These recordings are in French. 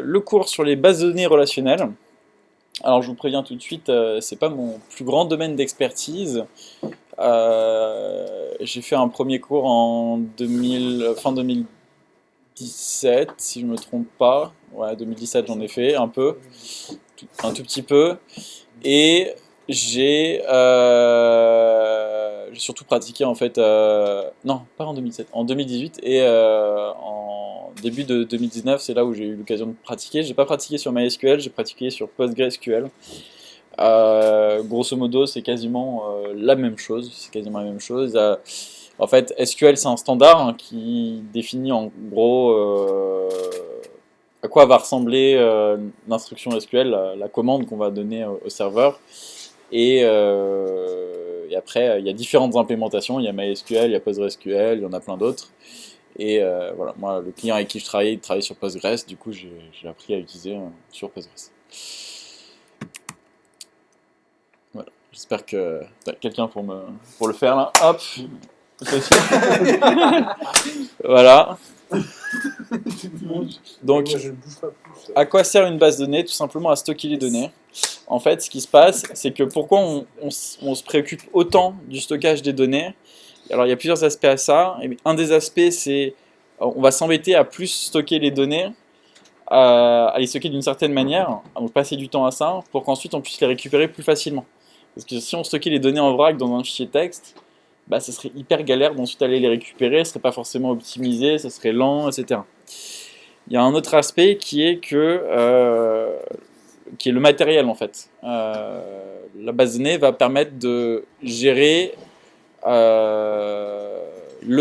le cours sur les bases de données relationnelles. Alors je vous préviens tout de suite, c'est pas mon plus grand domaine d'expertise. J'ai fait un premier cours en fin 2017, si je me trompe pas. Ouais, 2017 j'en ai fait un peu, un tout petit peu. Et j'ai surtout pratiqué en fait, non, pas en 2007, en 2018 et en début de 2019, c'est là où j'ai eu l'occasion de pratiquer. J'ai pas pratiqué sur MySQL, j'ai pratiqué sur PostgreSQL. Grosso modo, c'est quasiment la même chose. C'est quasiment la même chose. En fait, SQL, c'est un standard qui définit en gros à quoi va ressembler l'instruction SQL, la commande qu'on va donner au serveur. Et après, il y a différentes implémentations. Il y a MySQL, il y a PostgreSQL, il y en a plein d'autres. Et voilà, moi, le client avec qui je travaillais, il travaillait sur Postgres. Du coup, j'ai appris à utiliser sur Postgres. Voilà. J'espère que t'as quelqu'un pour le faire là. Hop. Voilà. Donc, à quoi sert une base de données? Tout simplement à stocker les données. En fait, ce qui se passe, c'est que pourquoi on se préoccupe autant du stockage des données? Alors, il y a plusieurs aspects à ça. Et un des aspects, c'est on va s'embêter à plus stocker les données, à les stocker d'une certaine manière, donc passer du temps à ça, pour qu'ensuite on puisse les récupérer plus facilement. Parce que si on stockait les données en vrac dans un fichier texte, bah, ça serait hyper galère d'ensuite aller les récupérer, ce serait pas forcément optimisé, ça serait lent, etc. Il y a un autre aspect qui est qui est le matériel en fait. La base de données va permettre de gérer le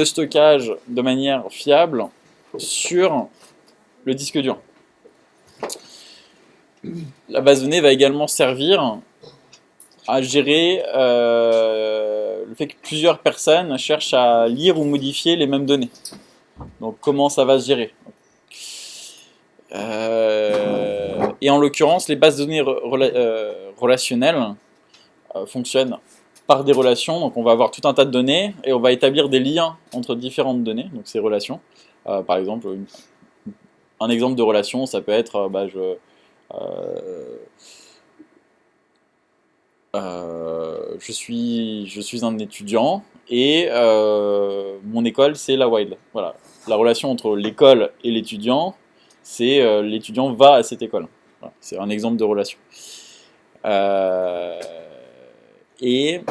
stockage de manière fiable sur le disque dur. La base de données va également servir à gérer le fait que plusieurs personnes cherchent à lire ou modifier les mêmes données. Donc comment ça va se gérer? Et en l'occurrence, les bases de données relationnelles fonctionnent par des relations. Donc on va avoir tout un tas de données et on va établir des liens entre différentes données, donc ces relations. Par exemple, un exemple de relation, ça peut être je suis un étudiant et mon école c'est la Wild. Voilà. La relation entre l'école et l'étudiant, c'est l'étudiant va à cette école. Voilà. C'est un exemple de relation. Et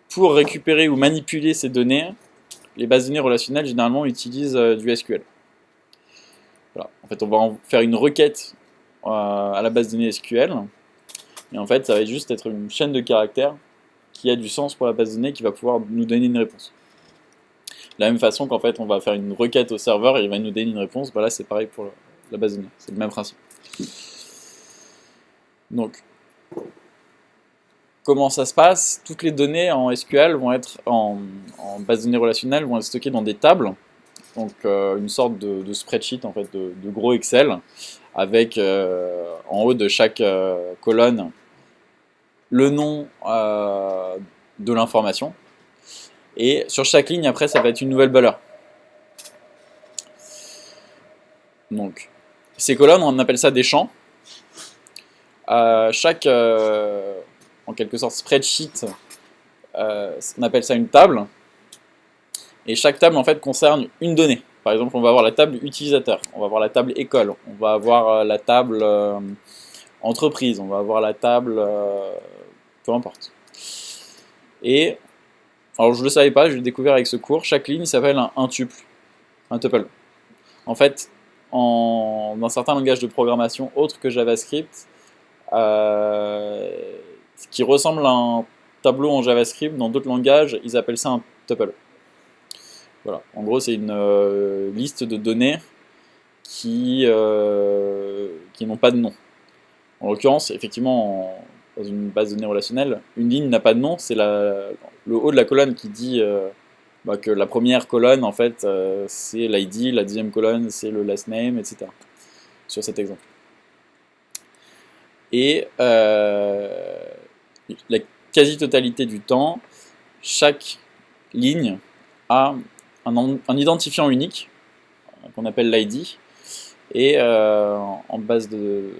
pour récupérer ou manipuler ces données, les bases de données relationnelles généralement utilisent du SQL. Voilà. En fait, on va faire une requête à la base de données SQL. Et en fait, ça va juste être une chaîne de caractères qui a du sens pour la base de données qui va pouvoir nous donner une réponse. De la même façon qu'en fait, on va faire une requête au serveur et il va nous donner une réponse, bah là c'est pareil pour la base de données, c'est le même principe. Donc, comment ça se passe? Toutes les données en SQL vont être en base de données relationnelle vont être stockées dans des tables, donc une sorte de spreadsheet en fait, de gros Excel, avec en haut de chaque colonne le nom de l'information. Et sur chaque ligne, après, ça va être une nouvelle valeur. Donc, ces colonnes, on appelle ça des champs. Chaque, en quelque sorte, spreadsheet, on appelle ça une table. Et chaque table, en fait, concerne une donnée. Par exemple, on va avoir la table utilisateur, on va avoir la table école, on va avoir la table entreprise, on va avoir la table peu importe. Et alors je ne le savais pas, je l'ai découvert avec ce cours, chaque ligne s'appelle un tuple, un tuple. En fait, dans certains langages de programmation autres que JavaScript, ce qui ressemble à un tableau en JavaScript, dans d'autres langages, ils appellent ça un tuple. Voilà. En gros, c'est une liste de données qui n'ont pas de nom. En l'occurrence, effectivement, dans une base de données relationnelle, une ligne n'a pas de nom, c'est le haut de la colonne qui dit que la première colonne, en fait, c'est l'ID, la deuxième colonne, c'est le last name, etc. Sur cet exemple. Et la quasi-totalité du temps, chaque ligne a un identifiant unique, qu'on appelle l'ID, Et dans les bases de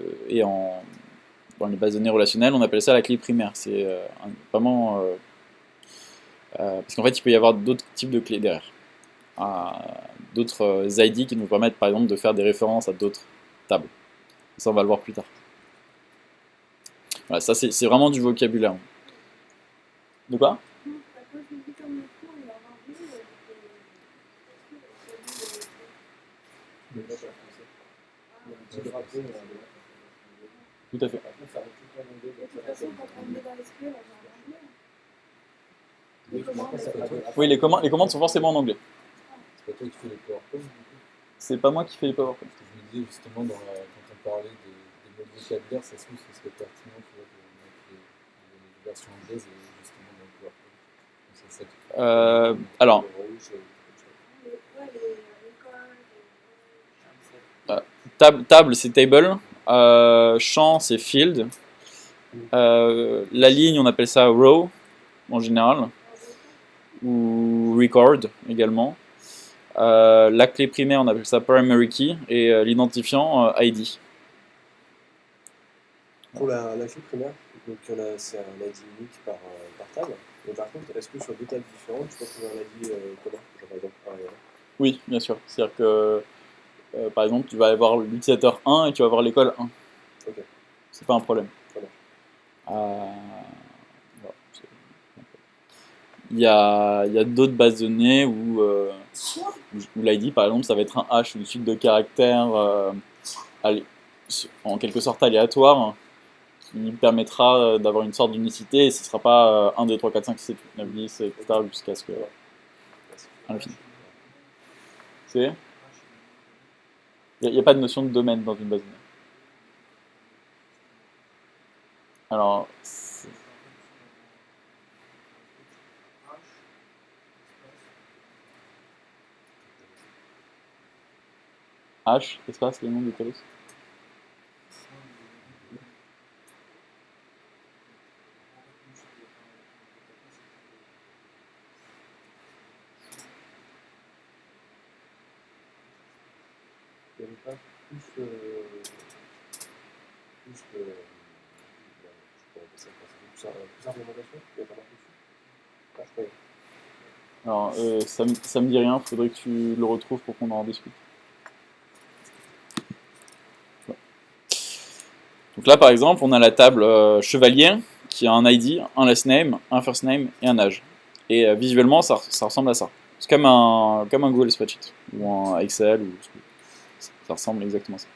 données relationnelles, on appelle ça la clé primaire. C'est vraiment parce qu'en fait, il peut y avoir d'autres types de clés derrière, d'autres ID qui nous permettent par exemple de faire des références à d'autres tables. Ça, on va le voir plus tard. Voilà, ça c'est vraiment du vocabulaire. De quoi? Tout à fait. Oui, les commandes sont forcément en anglais. C'est pas toi qui fais les PowerPoint, du coup? C'est pas moi qui fais les PowerPoint. Parce que je me disais justement, quand on parlait des mots de vocabulaire, ça se trouve, ce serait pertinent, tu vois, de mettre les versions anglaises justement dans le PowerPoint. Donc, c'est ça Alors, table c'est table, champ c'est field, la ligne on appelle ça row en général, ou record également. La clé primaire on appelle ça primary key et l'identifiant ID. Pour la clé primaire, donc c'est un ID unique par table. Mais par contre, est-ce que sur deux tables différentes, tu peux trouver un ID commun, genre par exemple 1 et 1? Oui, bien sûr. C'est-à-dire que par exemple, tu vas avoir l'utilisateur 1 et tu vas avoir l'école 1. Ok. C'est pas un problème. Voilà. Il y a d'autres bases de données où l'ID, par exemple, ça va être un hash, une suite de caractères en quelque sorte aléatoire qui permettra d'avoir une sorte d'unicité et ce ne sera pas 1, 2, 3, 4, 5, 6, 7, 8, 9, 10, etc. jusqu'à ce que. À l'infini. C'est. Il n'y a pas de notion de domaine dans une base de données. Alors. H, espace, les noms des talos. Il n'y avait pas plus implémentation? Il n'y a pas marqué dessus? Ah, je croyais. Alors, ça me dit rien, faudrait que tu le retrouves pour qu'on en discute. Ouais. Donc là, par exemple, on a la table chevalier qui a un ID, un last name, un first name et un âge. Et visuellement, ça ressemble à ça. C'est comme un Google Spreadsheet ou un Excel. Ça ressemble exactement à ça.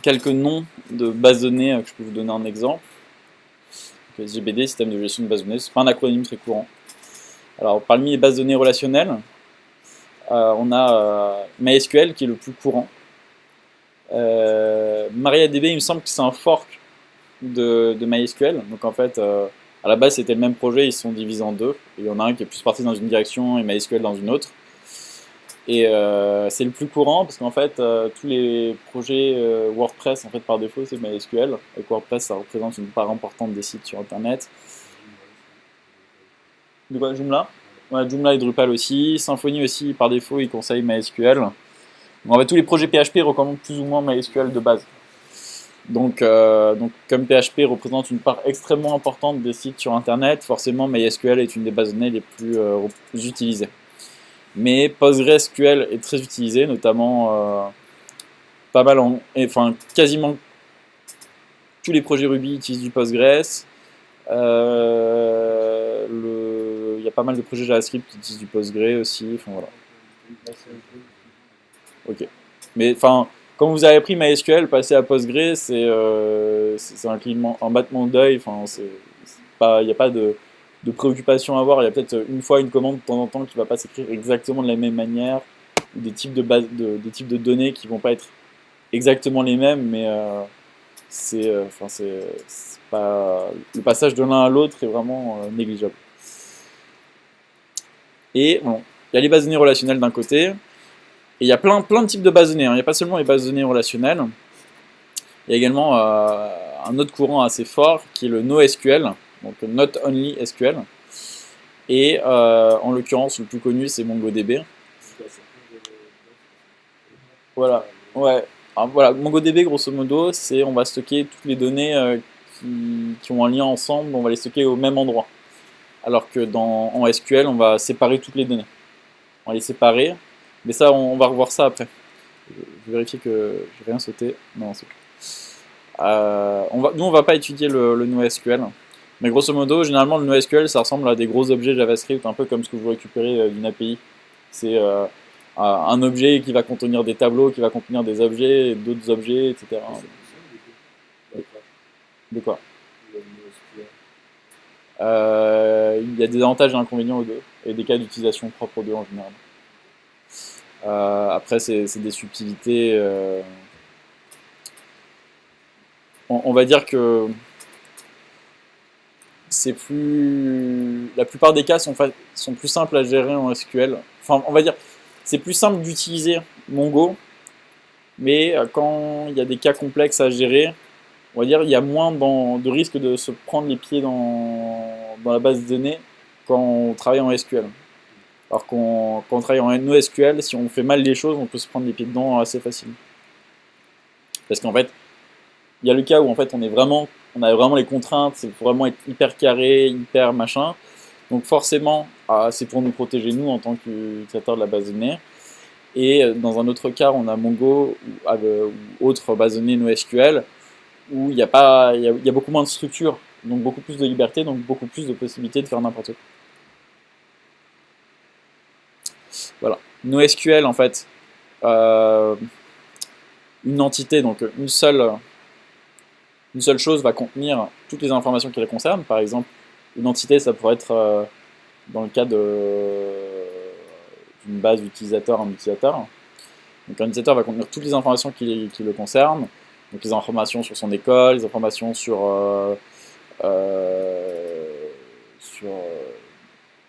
Quelques noms de bases de données que je peux vous donner en exemple. SGBD, système de gestion de bases de données, c'est pas un acronyme très courant. Alors parmi les bases de données relationnelles, on a MySQL qui est le plus courant. MariaDB, il me semble que c'est un fork de MySQL. Donc en fait, à la base c'était le même projet, ils se sont divisés en deux. Il y en a un qui est plus parti dans une direction et MySQL dans une autre. Et c'est le plus courant parce qu'en fait, tous les projets WordPress, en fait, par défaut, c'est MySQL. Et WordPress, ça représente une part importante des sites sur Internet. De quoi, Joomla? Ouais, Joomla et Drupal aussi. Symfony aussi, par défaut, ils conseillent MySQL. Donc, en fait, tous les projets PHP recommandent plus ou moins MySQL de base. Donc comme PHP représente une part extrêmement importante des sites sur Internet, forcément MySQL est une des bases de données les plus utilisées. Mais PostgreSQL est très utilisé, notamment pas mal quasiment tous les projets Ruby utilisent du Postgres. Il y a pas mal de projets JavaScript qui utilisent du Postgre aussi. Enfin voilà. Ok. Mais enfin, quand vous avez appris MySQL, passer à Postgre, c'est un battement d'œil. Enfin, il n'y a pas de préoccupation à avoir. Il y a peut-être une fois une commande de temps en temps qui ne va pas s'écrire exactement de la même manière, ou des types des types de données qui ne vont pas être exactement les mêmes, mais c'est pas le passage de l'un à l'autre est vraiment négligeable. Et bon, il y a les bases de données relationnelles d'un côté, et il y a plein de types de bases de données. Il n'y a pas seulement les bases de données relationnelles. Il y a également un autre courant assez fort qui est le NoSQL, donc Not Only SQL. Et en l'occurrence, le plus connu, c'est MongoDB. Voilà. Ouais. Alors, voilà, MongoDB, grosso modo, c'est on va stocker toutes les données qui ont un lien ensemble, on va les stocker au même endroit. Alors que en SQL, on va séparer toutes les données. On va les séparer, mais ça, on va revoir ça après. Je vais vérifier que j'ai rien sauté. Non, c'est nous, on va pas étudier le NoSQL. Mais grosso modo, généralement, le NoSQL, ça ressemble à des gros objets JavaScript, un peu comme ce que vous récupérez d'une API. C'est un objet qui va contenir des tableaux, qui va contenir des objets, d'autres objets, etc. De quoi Il y a des avantages et des inconvénients aux deux, et des cas d'utilisation propres aux deux en général. Après, c'est des subtilités. On va dire que c'est plus. La plupart des cas sont plus simples à gérer en SQL. Enfin, on va dire, c'est plus simple d'utiliser Mongo, mais quand il y a des cas complexes à gérer, on va dire il y a moins de risque de se prendre les pieds dans la base de données quand on travaille en SQL. Alors quand on travaille en NoSQL, si on fait mal les choses, on peut se prendre les pieds dedans assez facilement. Parce qu'en fait, il y a le cas où en fait on a vraiment les contraintes, c'est vraiment être hyper carré, hyper machin. Donc forcément, c'est pour nous protéger nous en tant qu'utilisateur de la base de données. Et dans un autre cas, on a Mongo ou autre base de données NoSQL où il y a beaucoup moins de structure, donc beaucoup plus de liberté, donc beaucoup plus de possibilités de faire n'importe quoi. Voilà. NoSQL en fait, une entité, donc une seule chose va contenir toutes les informations qui la concernent. Par exemple, une entité, ça pourrait être, dans le cas d'une base utilisateur, un utilisateur. Donc un utilisateur va contenir toutes les informations qui le concernent. Donc les informations sur son école, les informations sur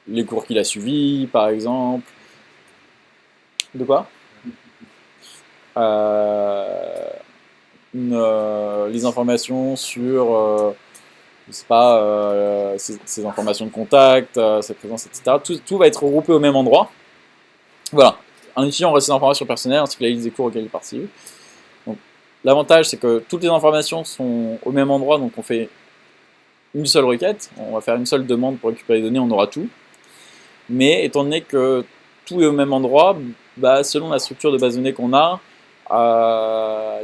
les cours qu'il a suivis, par exemple. De quoi les informations sur, je sais pas, ses informations de contact, sa présence, etc. Tout va être regroupé au même endroit. Voilà. Un étudiant aura ses informations personnelles ainsi que la liste des cours auxquels il participe. Donc, l'avantage, c'est que toutes les informations sont au même endroit, donc on fait une seule requête, on va faire une seule demande pour récupérer les données, on aura tout. Mais étant donné que tout est au même endroit, selon la structure de base de données qu'on a,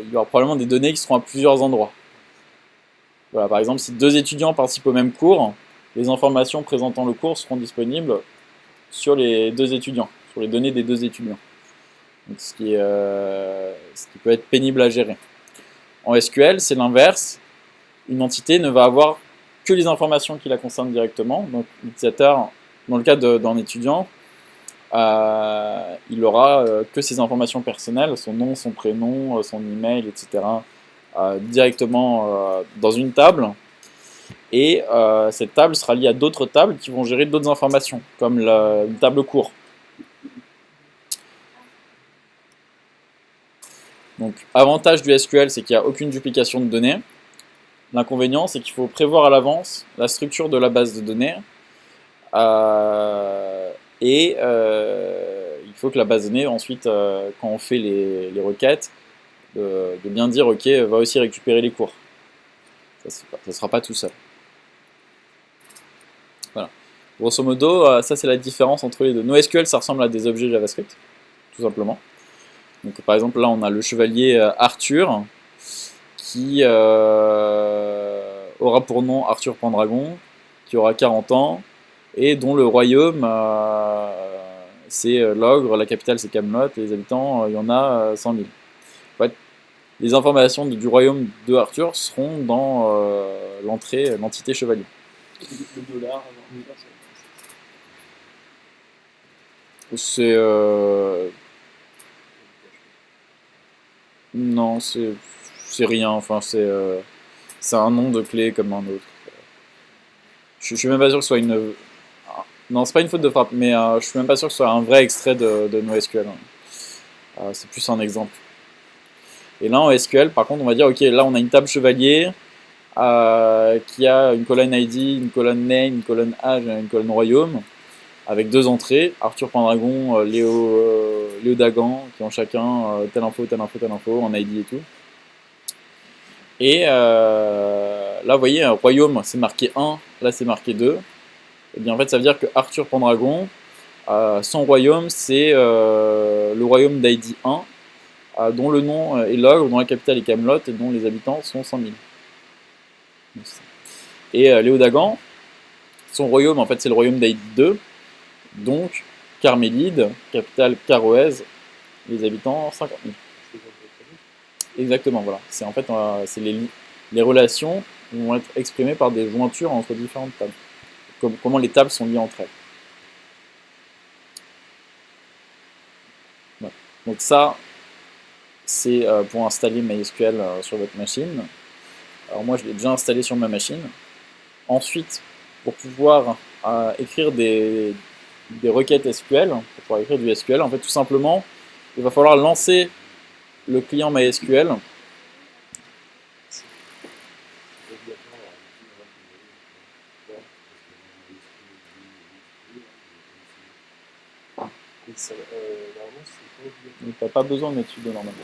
il y aura probablement des données qui seront à plusieurs endroits. Voilà, par exemple, si 2 étudiants participent au même cours, les informations présentant le cours seront disponibles sur les 2 étudiants, sur les données des 2 étudiants. Donc, ce qui peut être pénible à gérer. En SQL, c'est l'inverse. Une entité ne va avoir que les informations qui la concernent directement. Donc, l'utilisateur, dans le cas d'un étudiant, il aura que ses informations personnelles, son nom, son prénom, son email, etc., directement dans une table. Et cette table sera liée à d'autres tables qui vont gérer d'autres informations, comme une table cours. Donc, avantage du SQL, c'est qu'il n'y a aucune duplication de données. L'inconvénient, c'est qu'il faut prévoir à l'avance la structure de la base de données. Et il faut que la base de données, ensuite, quand on fait les requêtes, de bien dire, ok, va aussi récupérer les cours. Ça ne sera pas tout seul. Voilà. Grosso modo, ça c'est la différence entre les deux. NoSQL, ça ressemble à des objets JavaScript, tout simplement. Donc par exemple, là on a le chevalier Arthur, qui aura pour nom Arthur Pendragon, qui aura 40 ans, et dont le royaume, c'est l'ogre, la capitale c'est Camelot, et les habitants, il y en a 100 000. En fait, les informations du royaume de Arthur seront dans l'entité chevalier. Le dollar, C'est... non, c'est rien, enfin c'est un nom de clé comme un autre. Je suis même pas sûr que ce soit une... Non, c'est pas une faute de frappe, mais je suis même pas sûr que ce soit un vrai extrait de NoSQL. C'est plus un exemple. Et là en SQL, par contre, on va dire, ok, là on a une table chevalier qui a une colonne ID, une colonne name, une colonne âge et une colonne royaume, avec 2 entrées, Arthur Pendragon, Léo Léodagan, qui ont chacun telle info, telle info, telle info, en ID et tout. Et là, vous voyez, un royaume, c'est marqué 1, là c'est marqué 2. Et bien en fait, ça veut dire que Arthur Pendragon, son royaume, c'est le royaume d'ID 1, dont le nom est Logre, dont la capitale est Camelot, et dont les habitants sont 100 000. Et Léodagan, son royaume, en fait, c'est le royaume d'ID 2, donc Carmélide, capitale Caroèse, les habitants 50 000. Exactement, voilà. C'est en fait c'est les relations vont être exprimées par des jointures entre différentes tables. Comment les tables sont liées entre elles. Voilà. Donc ça, c'est pour installer MySQL sur votre machine. Alors moi, je l'ai déjà installé sur ma machine. Ensuite, pour pouvoir écrire des requêtes SQL, pour pouvoir écrire du SQL, en fait, tout simplement, il va falloir lancer le client MySQL. Tu n'as pas besoin de mettre sudo normalement.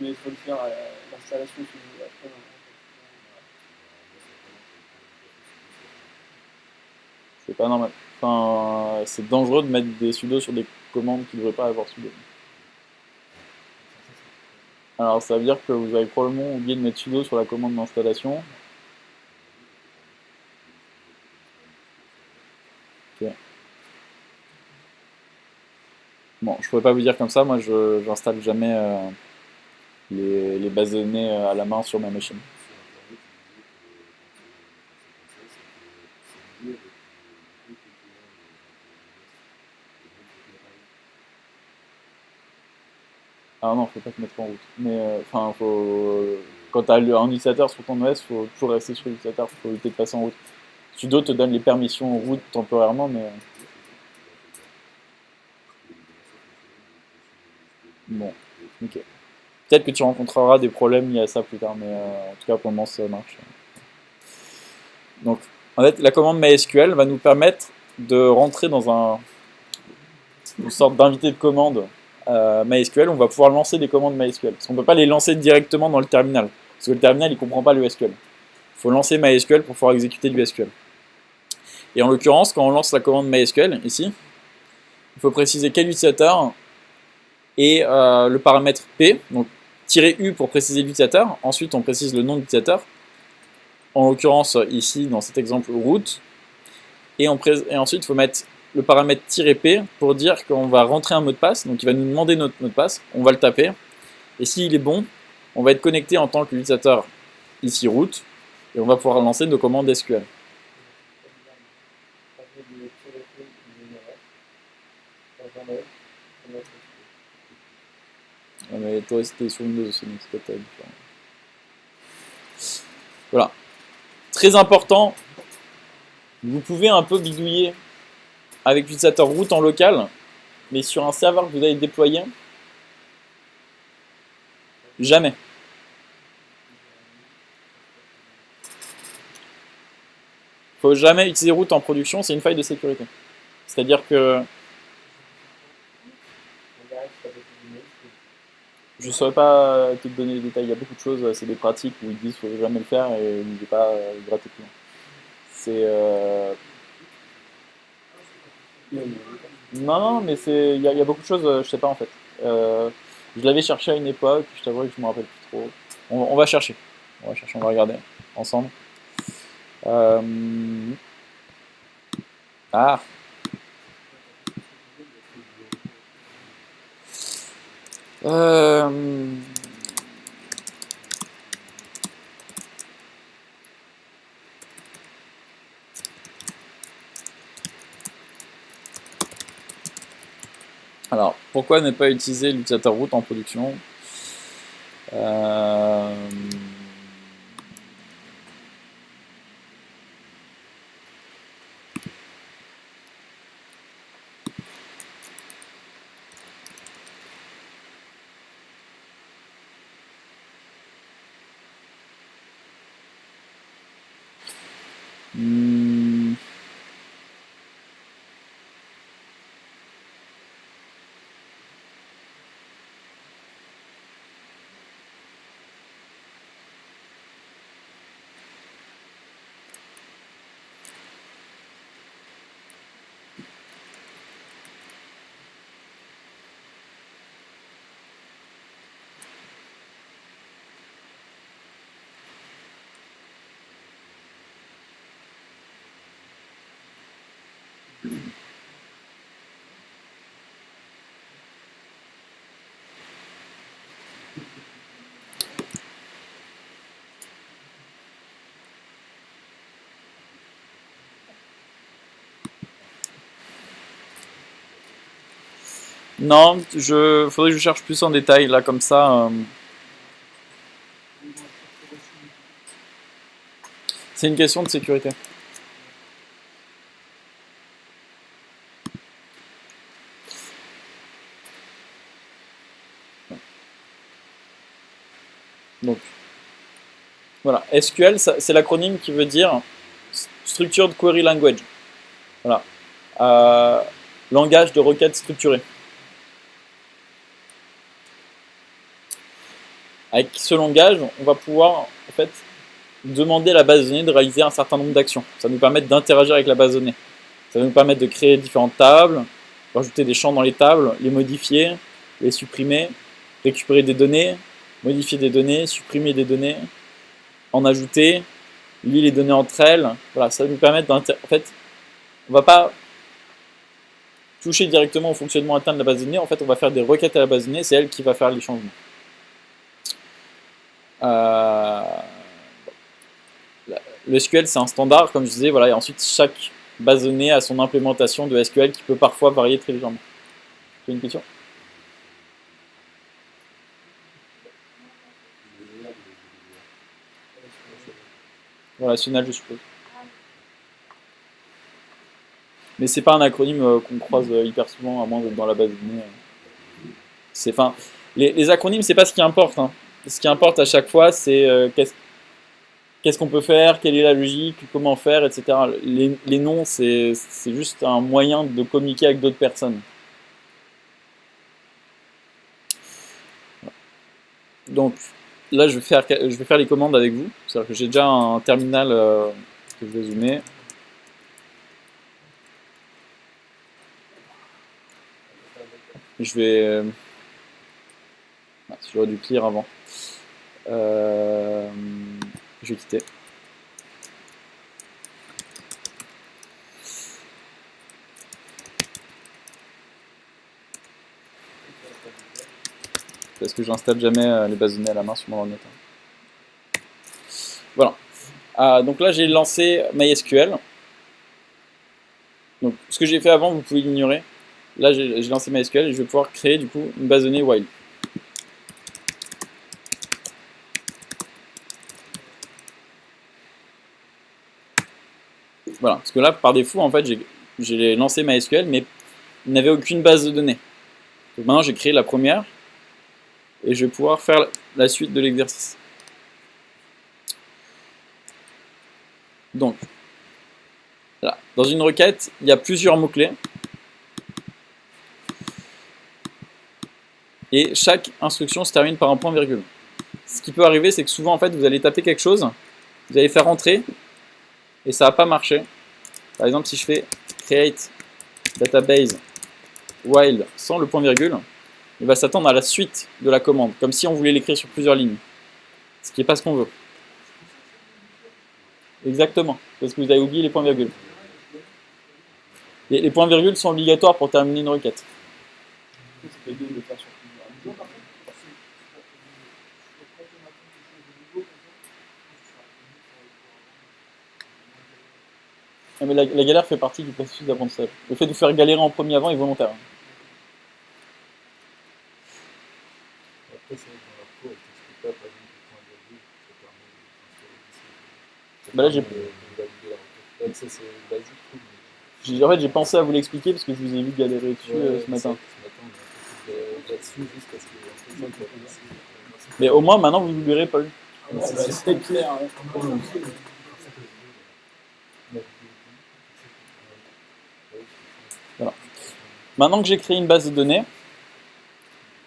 Mais il faut le faire à l'installation après. C'est pas normal. Enfin, c'est dangereux de mettre des sudo sur des commandes qui ne devraient pas avoir sudo. Alors ça veut dire que vous avez probablement oublié de mettre sudo sur la commande d'installation. Ok. Bon, je pourrais pas vous dire comme ça, moi je j'installe jamais les bases de données à la main sur ma machine. Ah non, faut pas te mettre en route. Mais enfin, quand tu as un utilisateur sur ton OS, faut toujours rester sur l'utilisateur, faut éviter de passer en route. Sudo te donne les permissions en route temporairement, mais bon, ok. Peut-être que tu rencontreras des problèmes liés à ça plus tard, mais en tout cas pour le moment ça marche. Donc, en fait, la commande MySQL va nous permettre de rentrer dans une sorte d'invité de commande MySQL. On va pouvoir lancer des commandes MySQL. Parce qu'on ne peut pas les lancer directement dans le terminal. Parce que le terminal, il ne comprend pas le SQL. Il faut lancer MySQL pour pouvoir exécuter du SQL. Et en l'occurrence, quand on lance la commande MySQL, ici, il faut préciser quel utilisateur et le paramètre P, donc -U pour préciser l'utilisateur. Ensuite, on précise le nom de l'utilisateur. En l'occurrence, ici, dans cet exemple, root. Et ensuite, il faut mettre le paramètre -P pour dire qu'on va rentrer un mot de passe. Donc, il va nous demander notre mot de passe. On va le taper. Et s'il est bon, on va être connecté en tant qu'utilisateur ici root. Et on va pouvoir lancer nos commandes SQL. Mais toi, c'était sur Windows aussi, donc c'est peut-être différent. Voilà. Très important, vous pouvez un peu bidouiller avec l'utilisateur root en local, mais sur un serveur que vous allez déployer, jamais. Il ne faut jamais utiliser root en production, c'est une faille de sécurité. C'est-à-dire que je ne saurais pas te donner les détails, il y a beaucoup de choses, c'est des pratiques où ils disent qu'il ne faut jamais le faire et n'oubliez pas gratter plus loin. C'est non, mais il y a beaucoup de choses, je sais pas en fait. Je l'avais cherché à une époque, je t'avoue que je me rappelle plus trop. On va chercher. On va regarder ensemble. Euh, Ah, euh, Alors, pourquoi ne pas utiliser l'utilisateur root en production? Euh, hmm, Non, faudrait que je cherche plus en détail, là, comme ça. C'est une question de sécurité. Donc, voilà. SQL, c'est l'acronyme qui veut dire Structured Query Language. Voilà. Langage de requête structuré. Avec ce langage, on va pouvoir, en fait, demander à la base de données de réaliser un certain nombre d'actions. Ça va nous permettre d'interagir avec la base de données. Ça va nous permettre de créer différentes tables, rajouter des champs dans les tables, les modifier, les supprimer, récupérer des données, modifier des données, supprimer des données, en ajouter, lier les données entre elles. Voilà, ça va nous permettre en fait, on ne va pas toucher directement au fonctionnement interne de la base de données. En fait, on va faire des requêtes à la base de données, c'est elle qui va faire les changements. Le SQL, c'est un standard, comme je disais, voilà, et ensuite chaque base de données a son implémentation de SQL qui peut parfois varier très légèrement. Tu as une question? Relationnel, je suppose. Mais c'est pas un acronyme qu'on croise hyper souvent, à moins d'être dans la base de données. Enfin, les acronymes, c'est pas ce qui importe. Hein. Ce qui importe à chaque fois, c'est qu'est-ce qu'on peut faire, quelle est la logique, comment faire, etc. Les noms, c'est juste un moyen de communiquer avec d'autres personnes. Donc là, je vais faire les commandes avec vous. C'est-à-dire que j'ai déjà un terminal que je vais zoomer. Je vais... j'aurais dû clear avant. Je vais quitter. Parce que j'installe jamais les bases de données à la main sur mon ordinateur. Voilà. Donc là, j'ai lancé MySQL. Donc ce que j'ai fait avant, vous pouvez l'ignorer. Là, j'ai lancé MySQL et je vais pouvoir créer du coup une base de données while. Voilà, parce que là, par défaut, en fait, j'ai lancé MySQL, mais il n'avait aucune base de données. Donc maintenant, j'ai créé la première et je vais pouvoir faire la suite de l'exercice. Donc, là, dans une requête, il y a plusieurs mots-clés. Et chaque instruction se termine par un point virgule. Ce qui peut arriver, c'est que souvent, en fait, vous allez taper quelque chose, vous allez faire entrer, et ça va pas marcher. Par exemple, si je fais create database while sans le point virgule, il va s'attendre à la suite de la commande, comme si on voulait l'écrire sur plusieurs lignes. Ce qui n'est pas ce qu'on veut. Exactement, parce que vous avez oublié les points virgules. Les points virgules sont obligatoires pour terminer une requête. Mais la galère fait partie du processus d'apprentissage. Le fait de vous faire galérer en premier avant est volontaire. Après, c'est vrai que dans leur cours, ils t'expliquent pas, par exemple, le point virgule, ça permet de. Bah là, j'ai. Là, ça, c'est basique. En fait, j'ai pensé à vous l'expliquer parce que je vous ai vu galérer dessus ce matin. Ce matin, on a là-dessus juste parce que. Mais au moins, maintenant, vous ne l'oublierez pas. C'est clair. Hein. Voilà. Maintenant que j'ai créé une base de données,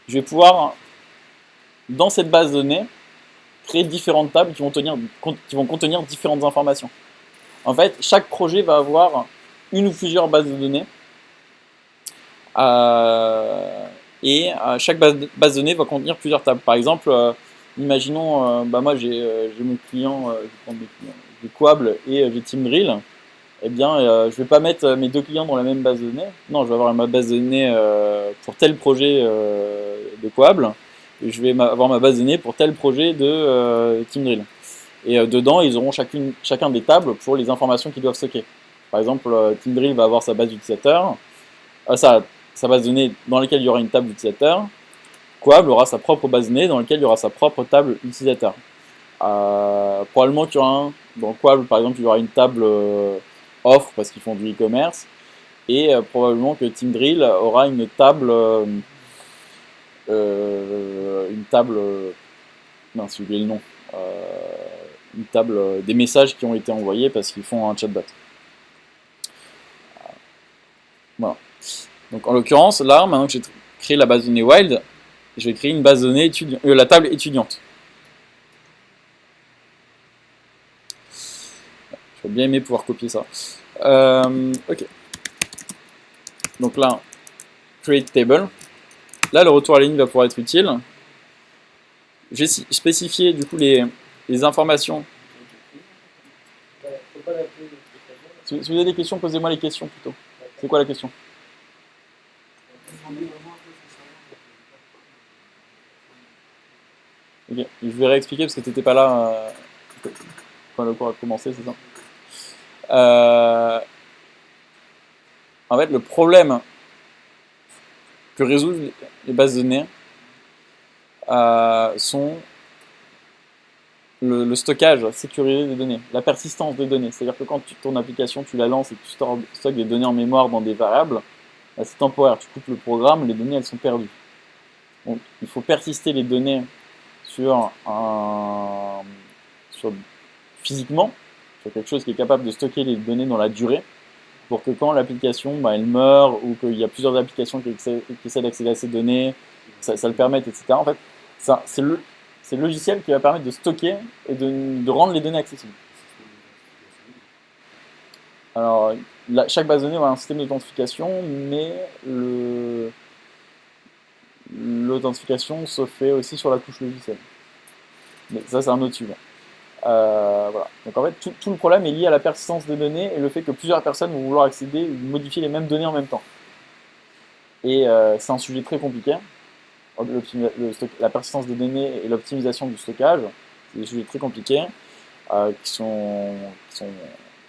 je vais pouvoir, dans cette base de données, créer différentes tables qui vont contenir différentes informations. En fait, chaque projet va avoir une ou plusieurs bases de données. Et chaque base de données va contenir plusieurs tables. Par exemple, imaginons, moi j'ai mon client, je vais prendre des Quable et j'ai TeamDrill. Eh bien, je ne vais pas mettre mes deux clients dans la même base de données. Non, je vais avoir ma base de données pour tel projet de Quable. Et je vais avoir ma base de données pour tel projet de TeamDrill. Et dedans, ils auront chacun des tables pour les informations qu'ils doivent stocker. Par exemple, TeamDrill va avoir sa base d'utilisateurs, sa base de données dans laquelle il y aura une table d'utilisateur. Quable aura sa propre base de données dans laquelle il y aura sa propre table utilisateur. Probablement qu'il y aura dans Quable, par exemple, il y aura une table offre parce qu'ils font du e-commerce. Et probablement que TeamDrill aura une table... mince, j'ai oublié le nom. Une table des messages qui ont été envoyés parce qu'ils font un chatbot. Voilà. Donc en l'occurrence, là, maintenant que j'ai créé la base de données Wild, je vais créer une base de données la table étudiante. J'aurais bien aimé pouvoir copier ça. Ok. Donc là, create table. Là, le retour à la ligne va pouvoir être utile. J'ai spécifié du coup les informations. Si vous avez des questions, posez-moi les questions plutôt. C'est quoi la question? Ok, je vais réexpliquer parce que tu n'étais pas là quand le cours a commencé, c'est ça. En fait, le problème que résolvent les bases de données sont le stockage sécurisé des données, la persistance des données. C'est-à-dire que quand ton application, tu la lances et que tu stockes des données en mémoire dans des variables, bah, c'est temporaire. Tu coupes le programme, les données, elles sont perdues. Donc, il faut persister les données physiquement, sur quelque chose qui est capable de stocker les données dans la durée, pour que quand l'application elle meurt ou qu'il y a plusieurs applications qui essaient d'accéder à ces données, ça le permette, etc. En fait, c'est le logiciel qui va permettre de stocker et de rendre les données accessibles. Alors, chaque base de données aura un système d'authentification, mais l'authentification se fait aussi sur la couche logicielle. Mais ça, c'est un autre sujet. Voilà. Donc en fait, tout le problème est lié à la persistance des données et le fait que plusieurs personnes vont vouloir accéder ou modifier les mêmes données en même temps. Et c'est un sujet très compliqué. La persistance des données et l'optimisation du stockage, c'est des sujets très compliqués qui sont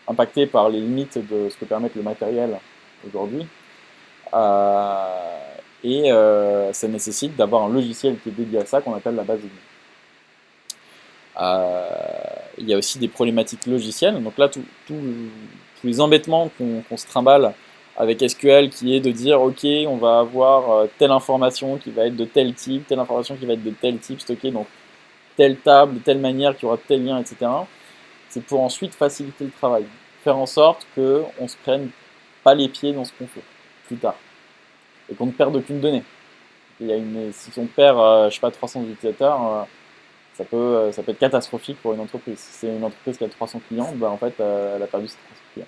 impactés par les limites de ce que permet le matériel aujourd'hui. Ça nécessite d'avoir un logiciel qui est dédié à ça, qu'on appelle la base de données. Il y a aussi des problématiques logicielles. Donc là, tous les embêtements qu'on se trimballe avec SQL, qui est de dire, ok, on va avoir telle information qui va être de tel type, telle information qui va être de tel type, stockée dans telle table, de telle manière, qui aura tel lien, etc. C'est pour ensuite faciliter le travail. Faire en sorte qu'on ne se prenne pas les pieds dans ce qu'on fait plus tard. Et qu'on ne perde aucune donnée. Si on perd, je sais pas, 300 utilisateurs, ça peut être catastrophique pour une entreprise. Si c'est une entreprise qui a 300 clients, en fait, elle a perdu ses 300 clients.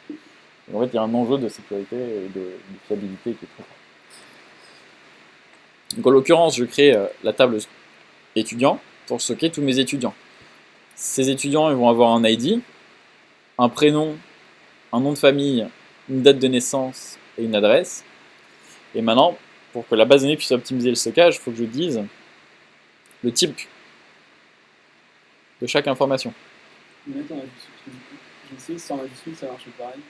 Donc, en fait, il y a un enjeu de sécurité et de fiabilité qui est très fort. Donc, en l'occurrence, je crée la table étudiant pour stocker tous mes étudiants. Ces étudiants, ils vont avoir un ID, un prénom, un nom de famille, une date de naissance et une adresse. Et maintenant, pour que la base de données puisse optimiser le stockage, il faut que je dise le type de chaque information. Mais attends, j'ai essayé sans majuscule, ça marche pareil.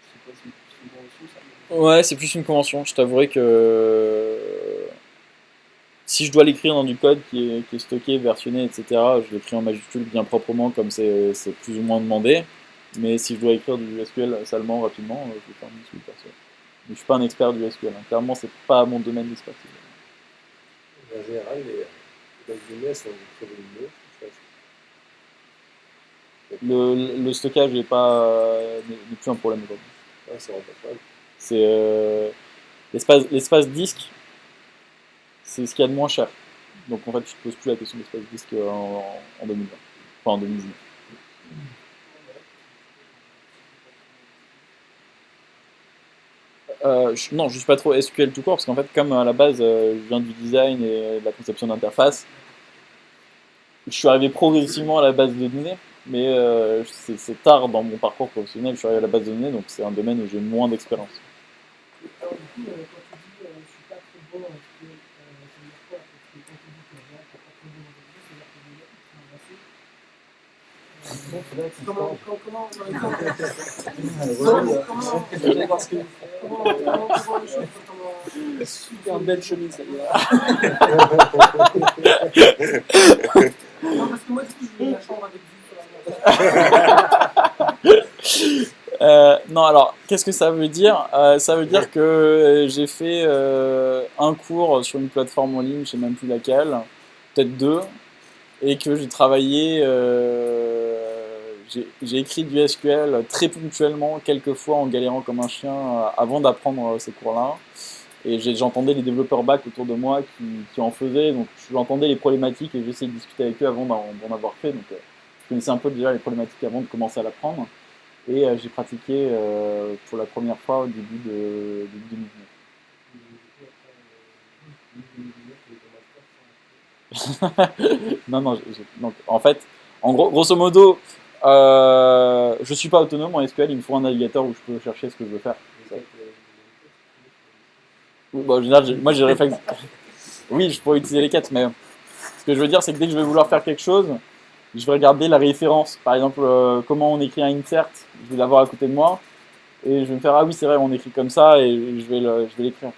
C'est quoi, c'est une convention, ça? Ouais, c'est plus une convention. Je t'avouerai que si je dois l'écrire dans du code qui est stocké, versionné, etc., je l'écris en majuscule bien proprement, comme c'est plus ou moins demandé. Mais si je dois écrire du SQL salement, rapidement, je vais faire en majuscule perso. Mais je ne suis pas un expert du SQL. Hein. Clairement, c'est pas mon domaine d'expertise. En général, les bases de données sont très volumineuses. Le stockage n'est plus un problème aujourd'hui. Ouais, c'est remplaçable. C'est l'espace disque, c'est ce qu'il y a de moins cher. Donc en fait, tu ne te poses plus la question de l'espace disque en 2020. Enfin en 2019. Non, je ne suis pas trop SQL tout court, parce qu'en fait, comme à la base, je viens du design et de la conception d'interface, je suis arrivé progressivement à la base de données, mais c'est tard dans mon parcours professionnel, je suis arrivé à la base de données, donc c'est un domaine où j'ai moins d'expérience. Alors du coup, quand tu dis je suis pas très bon en SQL, ça veut dire quoi? Parce que quand tu dis que tu n'es pas très bon en SQL, ça veut dire que les gens sont avancés. Comment on voit les choses? Super belle chemise, ça y est. Non, parce que moi, du coup, je veux la chambre avec vue sur la mer. Non, alors, qu'est-ce que ça veut dire? Ça veut dire que j'ai fait un cours sur une plateforme en ligne, je sais même plus laquelle, peut-être deux, et que j'ai travaillé, j'ai écrit du SQL très ponctuellement, quelques fois en galérant comme un chien avant d'apprendre ces cours-là. Et j'entendais les développeurs back autour de moi qui en faisaient, donc j'entendais les problématiques et j'essayais de discuter avec eux avant d'en avoir fait. Donc je connaissais un peu déjà les problématiques avant de commencer à l'apprendre. Et j'ai pratiqué pour la première fois au début de 2019. Non, non, donc, en fait, en gros, grosso modo, je suis pas autonome en SQL, il me faut un navigateur où je peux chercher ce que je veux faire. Bon, en général, moi j'ai le réflexe. Oui, je pourrais utiliser les quêtes, mais ce que je veux dire, c'est que dès que je vais vouloir faire quelque chose, je vais regarder la référence. Par exemple, comment on écrit un insert, je vais l'avoir à côté de moi, et je vais me faire, ah oui, c'est vrai, on écrit comme ça, et je vais l'écrire.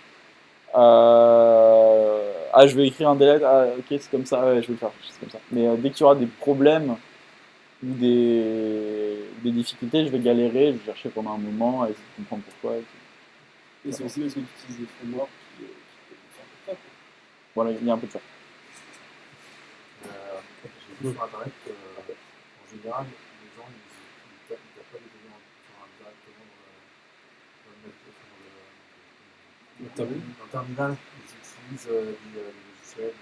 Ah, je vais écrire un delete, ah, ok, c'est comme ça, ouais, je vais le faire, c'est comme ça. Mais dès qu'il y aura des problèmes ou des difficultés, je vais galérer, je vais chercher pendant un moment, essayer de comprendre pourquoi. Et Et c'est aussi parce que tu utilises des frameworks qui peuvent faire tout ça. voilà, il y a un peu de ça. J'ai vu sur internet qu'en général, les gens ils tapent pas les données directement dans le terminal, ils utilisent des logiciels.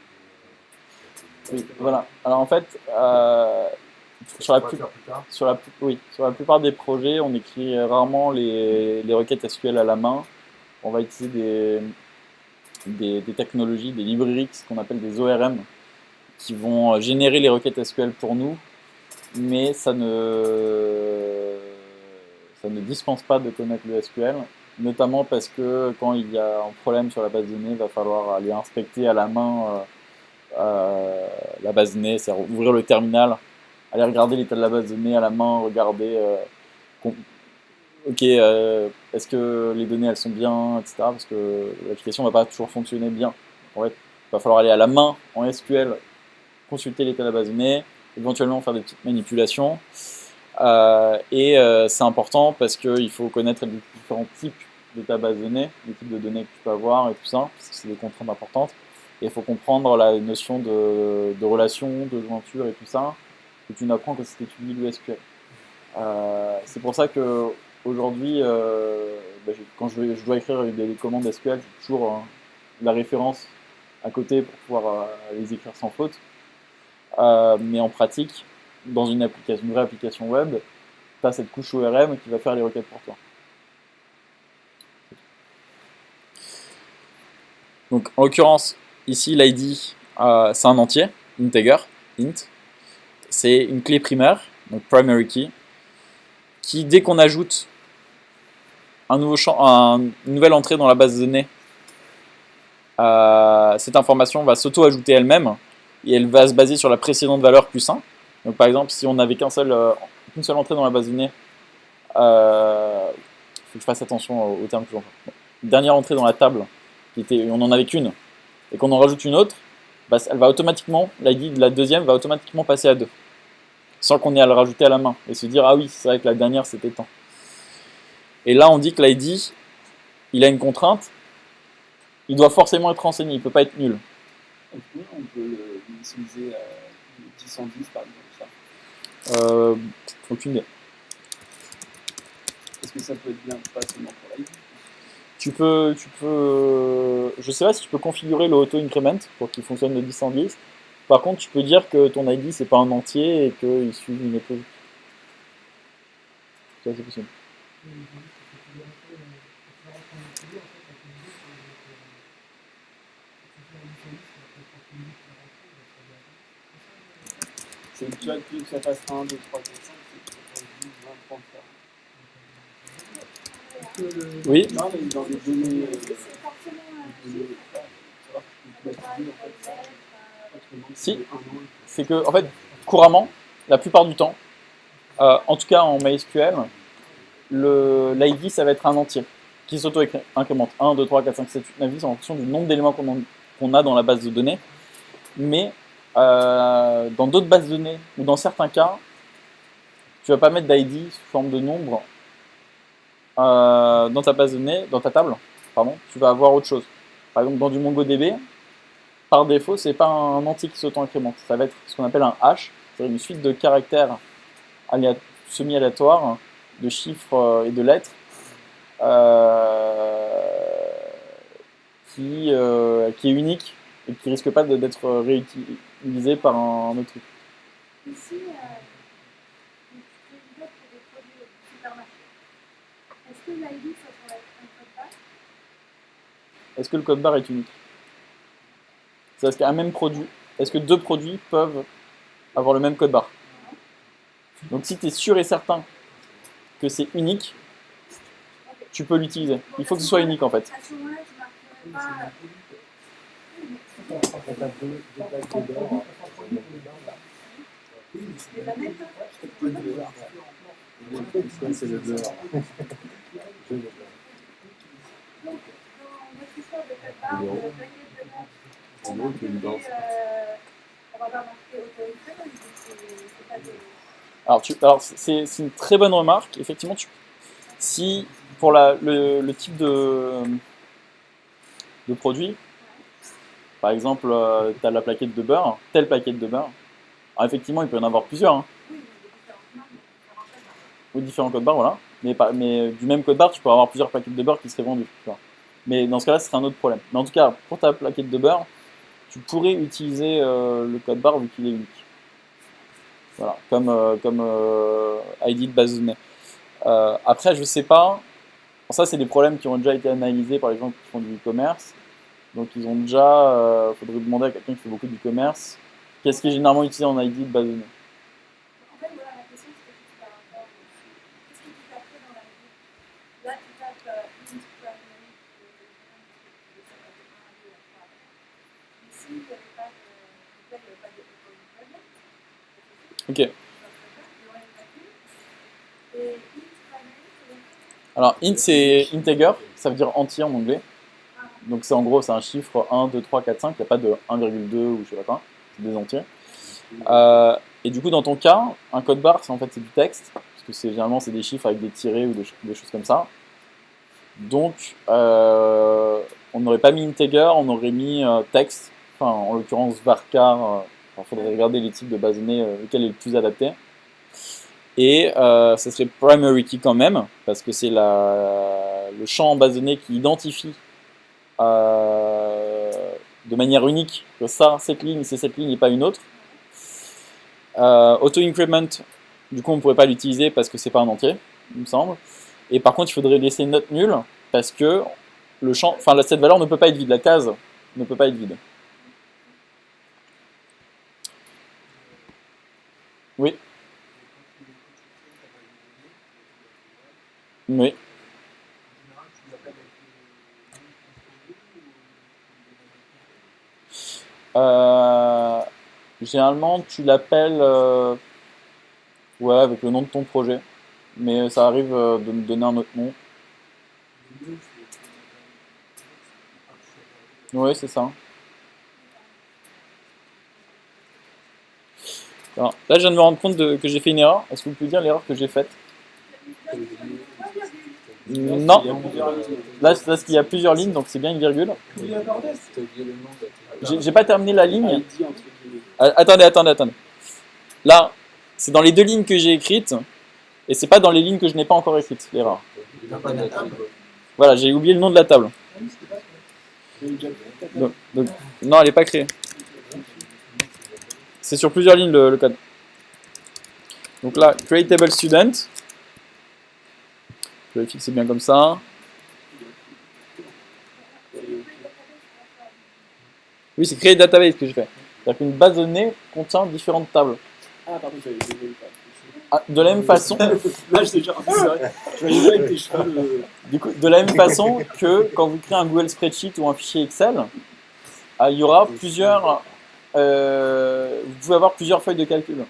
Oui, voilà. Alors en fait, sur la plupart des projets, on écrit rarement les requêtes SQL à la main. On va utiliser des technologies, des librairies, ce qu'on appelle des ORM, qui vont générer les requêtes SQL pour nous, mais ça ne dispense pas de connaître le SQL, notamment parce que quand il y a un problème sur la base de données, il va falloir aller inspecter à la main la base de données, c'est-à-dire ouvrir le terminal, aller regarder l'état de la base de données à la main, regarder ok, est-ce que les données elles sont bien, etc. Parce que l'application ne va pas toujours fonctionner bien. En fait, il va falloir aller à la main en SQL, consulter l'état de la base de données, éventuellement faire des petites manipulations. C'est important parce qu'il faut connaître les différents types d'état de base de données, les types de données que tu peux avoir et tout ça, parce que c'est des contraintes importantes. Et il faut comprendre la notion de relation, de jointure et tout ça, que tu n'apprends que si tu étudies le SQL. C'est pour ça que aujourd'hui, quand je dois écrire des commandes SQL, j'ai toujours la référence à côté pour pouvoir les écrire sans faute. Mais en pratique, dans une vraie application web, tu as cette couche ORM qui va faire les requêtes pour toi. Donc en l'occurrence, ici l'ID, c'est un entier, integer, int. C'est une clé primaire, donc primary key, qui dès qu'on ajoute une nouvelle entrée dans la base de données, cette information va s'auto-ajouter elle-même et elle va se baser sur la précédente valeur plus 1. Donc par exemple, si on n'avait qu'une seule entrée dans la base de données, il faut que je fasse attention au terme que j'emploie. Dernière entrée dans la table, on n'en avait qu'une, et qu'on en rajoute une autre, elle va automatiquement, l'ID de la deuxième va automatiquement passer à 2, sans qu'on ait à le rajouter à la main, et se dire, ah oui, c'est vrai que la dernière c'était tant. Et là, on dit que l'ID, il a une contrainte, il doit forcément être renseigné, il ne peut pas être nul. On peut l'utiliser 10 en 10 par exemple, ça. Aucune idée. Est-ce que ça peut être bien pas seulement pour l'ID? Je sais pas si tu peux configurer le auto-increment pour qu'il fonctionne de 10 en 10. Par contre, tu peux dire que ton ID c'est pas un entier et qu'il suit une époque. Ça, c'est possible. C'est tu vois que ça fasse 1, 2, 3, 4, 5, c'est 10, 20, 30, 40. Oui. Non, mais dans les données. Si, c'est que, en fait, couramment, la plupart du temps, en tout cas en MySQL, l'ID ça va être un entier. qui s'auto-incrémente. 1, 2, 3, 4, 5, 7, 8, 9, 10 en fonction du nombre d'éléments qu'on a dans la base de données. Mais dans d'autres bases de données, ou dans certains cas, tu ne vas pas mettre d'ID sous forme de nombre dans ta base de données, dans ta table, pardon, tu vas avoir autre chose. Par exemple, dans du MongoDB, par défaut, ce n'est pas un entier qui s'auto-incrémente. Ça va être ce qu'on appelle un hash, c'est-à-dire une suite de caractères semi-aléatoires, de chiffres et de lettres, qui est unique et qui risque pas d'être réutilisé par un autre truc. Ici, tu fais une boîte pour des produits au supermarché. Est-ce que l'ID, ça pourrait être un code barre? Est-ce que le code barre est unique? C'est-à-dire qu'un même produit, est-ce que deux produits peuvent avoir le même code barre? Donc si tu es sûr et certain que c'est unique, tu peux l'utiliser. Il faut que ce soit unique en fait. À ce moment-là, je ne marquerai pas. On a deux plaques de beurre. C'est la même C'est le beurre. Donc, dans votre histoire de code barre, le panier de notes, on va pas marquer auto-incrément, c'est pas des... Alors c'est une très bonne remarque. Effectivement, si pour le type de produit, par exemple, tu as la plaquette de beurre, telle plaquette de beurre, alors effectivement, il peut y en avoir plusieurs, hein, ou différents codes barres, voilà. Mais du même code barre, tu peux avoir plusieurs plaquettes de beurre qui seraient vendues. Tu vois. Mais dans ce cas-là, ce serait un autre problème. Mais en tout cas, pour ta plaquette de beurre, tu pourrais utiliser le code barre vu qu'il est unique. Voilà, comme ID de base de données. Après, je sais pas. Ça, c'est des problèmes qui ont déjà été analysés par les gens qui font du e-commerce. Donc, ils ont déjà. Faudrait demander à quelqu'un qui fait beaucoup d'e-commerce. Qu'est-ce qui est généralement utilisé en ID de base de données? En fait, voilà, la question c'était juste par rapport qu'est-ce que tu tapes dans la vie? Là, tu tapes int primary, ici, il n'y avait pas de auto-increment. Ok. Et int primary, Alors, int, c'est integer, ça veut dire entier en anglais. Donc, c'est en gros, c'est un chiffre 1, 2, 3, 4, 5. Il n'y a pas de 1,2 ou je sais pas quoi. C'est des entiers. Et du coup, dans ton cas, un code barre, c'est du texte. Parce que généralement, c'est des chiffres avec des tirets ou des choses comme ça. Donc, on n'aurait pas mis integer, on aurait mis texte. Enfin, en l'occurrence, varchar. Il faudrait regarder les types de base de données, lequel est le plus adapté. Et ça serait primary key quand même, parce que c'est le champ en base de données qui identifie de manière unique que cette ligne, c'est cette ligne et pas une autre. Auto-increment, du coup, on ne pourrait pas l'utiliser parce que c'est pas un entier, il me semble. Et par contre, il faudrait laisser une note nulle parce que le champ, cette valeur ne peut pas être vide, la case ne peut pas être vide. Oui. Oui. Généralement, tu l'appelles avec le nom de ton projet, mais ça arrive de me donner un autre nom. Oui, c'est ça. Alors, là, je viens de me rendre compte que j'ai fait une erreur. Est-ce que vous pouvez dire l'erreur que j'ai faite? Non. Là, c'est parce qu'il y a plusieurs lignes, donc c'est bien une virgule. J'ai pas terminé la ligne. Attendez. Là, c'est dans les deux lignes que j'ai écrites, et c'est pas dans les lignes que je n'ai pas encore écrites, l'erreur. Voilà, j'ai oublié le nom de la table. Donc, non, elle n'est pas créée. C'est sur plusieurs lignes le code. Donc là, createable student. Je vérifie que c'est bien comme ça. Oui, c'est créer database que j'ai fait. C'est-à-dire qu'une base de données contient différentes tables. Ah, pardon, j'avais de la même façon. Là, je déjà. C'est vrai. Je voyais pas avec tes cheveux. Du coup, de la même façon que quand vous créez un Google Spreadsheet ou un fichier Excel, il y aura plusieurs. Vous pouvez avoir plusieurs feuilles de calcul.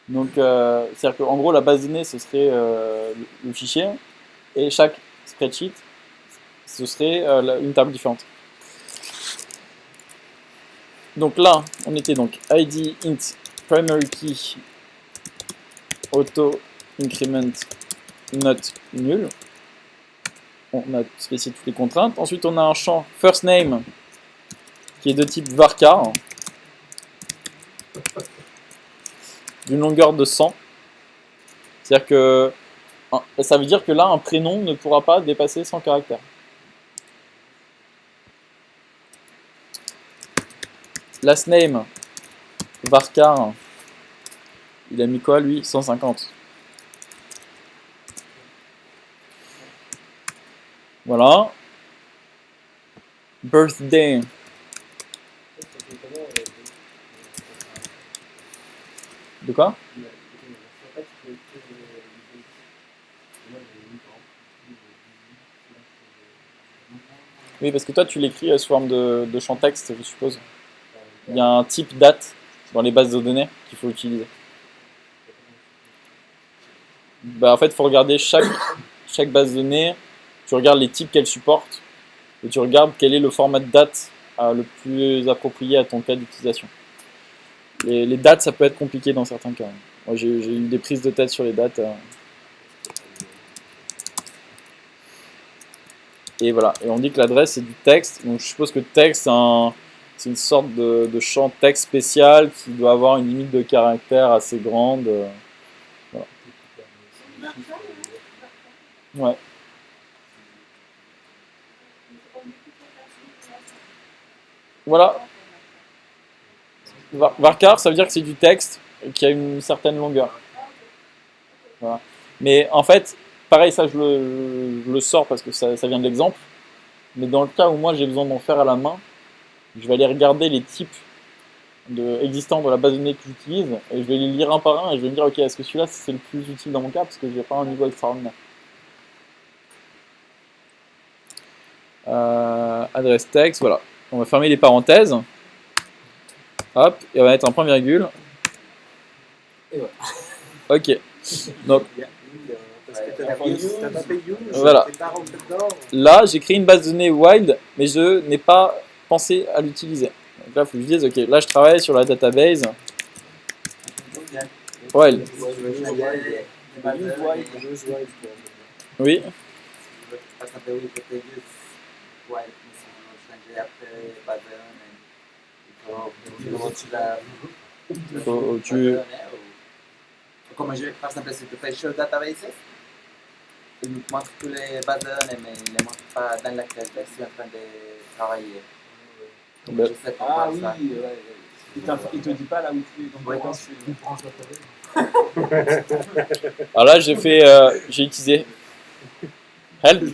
Donc, c'est-à-dire qu'en gros, la base de données, ce serait le fichier. Et chaque spreadsheet, ce serait une table différente. Donc là, on était donc id int primary key auto increment not nul. On a spécifié toutes les contraintes. Ensuite, on a un champ first name qui est de type varchar d'une longueur de 100. C'est-à-dire que ça veut dire que là, un prénom ne pourra pas dépasser 100 caractères. Last name, varchar, il a mis quoi lui? 150. Voilà. Birthday. De quoi? Oui, parce que toi, tu l'écris sous forme de champ texte, je suppose. Il y a un type date dans les bases de données qu'il faut utiliser. Bah, en fait, il faut regarder chaque base de données, tu regardes les types qu'elle supporte, et tu regardes quel est le format de date le plus approprié à ton cas d'utilisation. Les dates, ça peut être compliqué dans certains cas. Moi, j'ai eu des prises de tête sur les dates. Et voilà. Et on dit que l'adresse, c'est du texte. Donc, je suppose que texte, c'est une sorte de champ texte spécial qui doit avoir une limite de caractère assez grande. Voilà. Ouais. Voilà. Varchar, ça veut dire que c'est du texte qui a une certaine longueur. Voilà. Mais en fait, pareil, ça je le sors parce que ça vient de l'exemple. Mais dans le cas où moi j'ai besoin d'en faire à la main, je vais aller regarder les types existants de la base de données que j'utilise et je vais les lire un par un et je vais me dire ok, est-ce que celui-là c'est le plus utile dans mon cas parce que j'ai pas un niveau extraordinaire. Adresse texte, voilà. On va fermer les parenthèses. Hop, et on va mettre un point virgule. Et voilà. Ok. Donc, Voilà. voilà. Là, j'ai créé une base de données wild, mais je n'ai pas pensé à l'utiliser. Donc là, il faut que je dise, ok, là je travaille sur la database wild. Oui. Comme je, par exemple, si tu fais show databases, il me montre tous les bases de données, mais il ne les montre pas dans laquelle je suis en train de travailler. Donc, je sais pas Ah voir oui, ça. ouais. Il te dit pas là où tu es. Donc, Ouais. Alors là, j'ai utilisé help.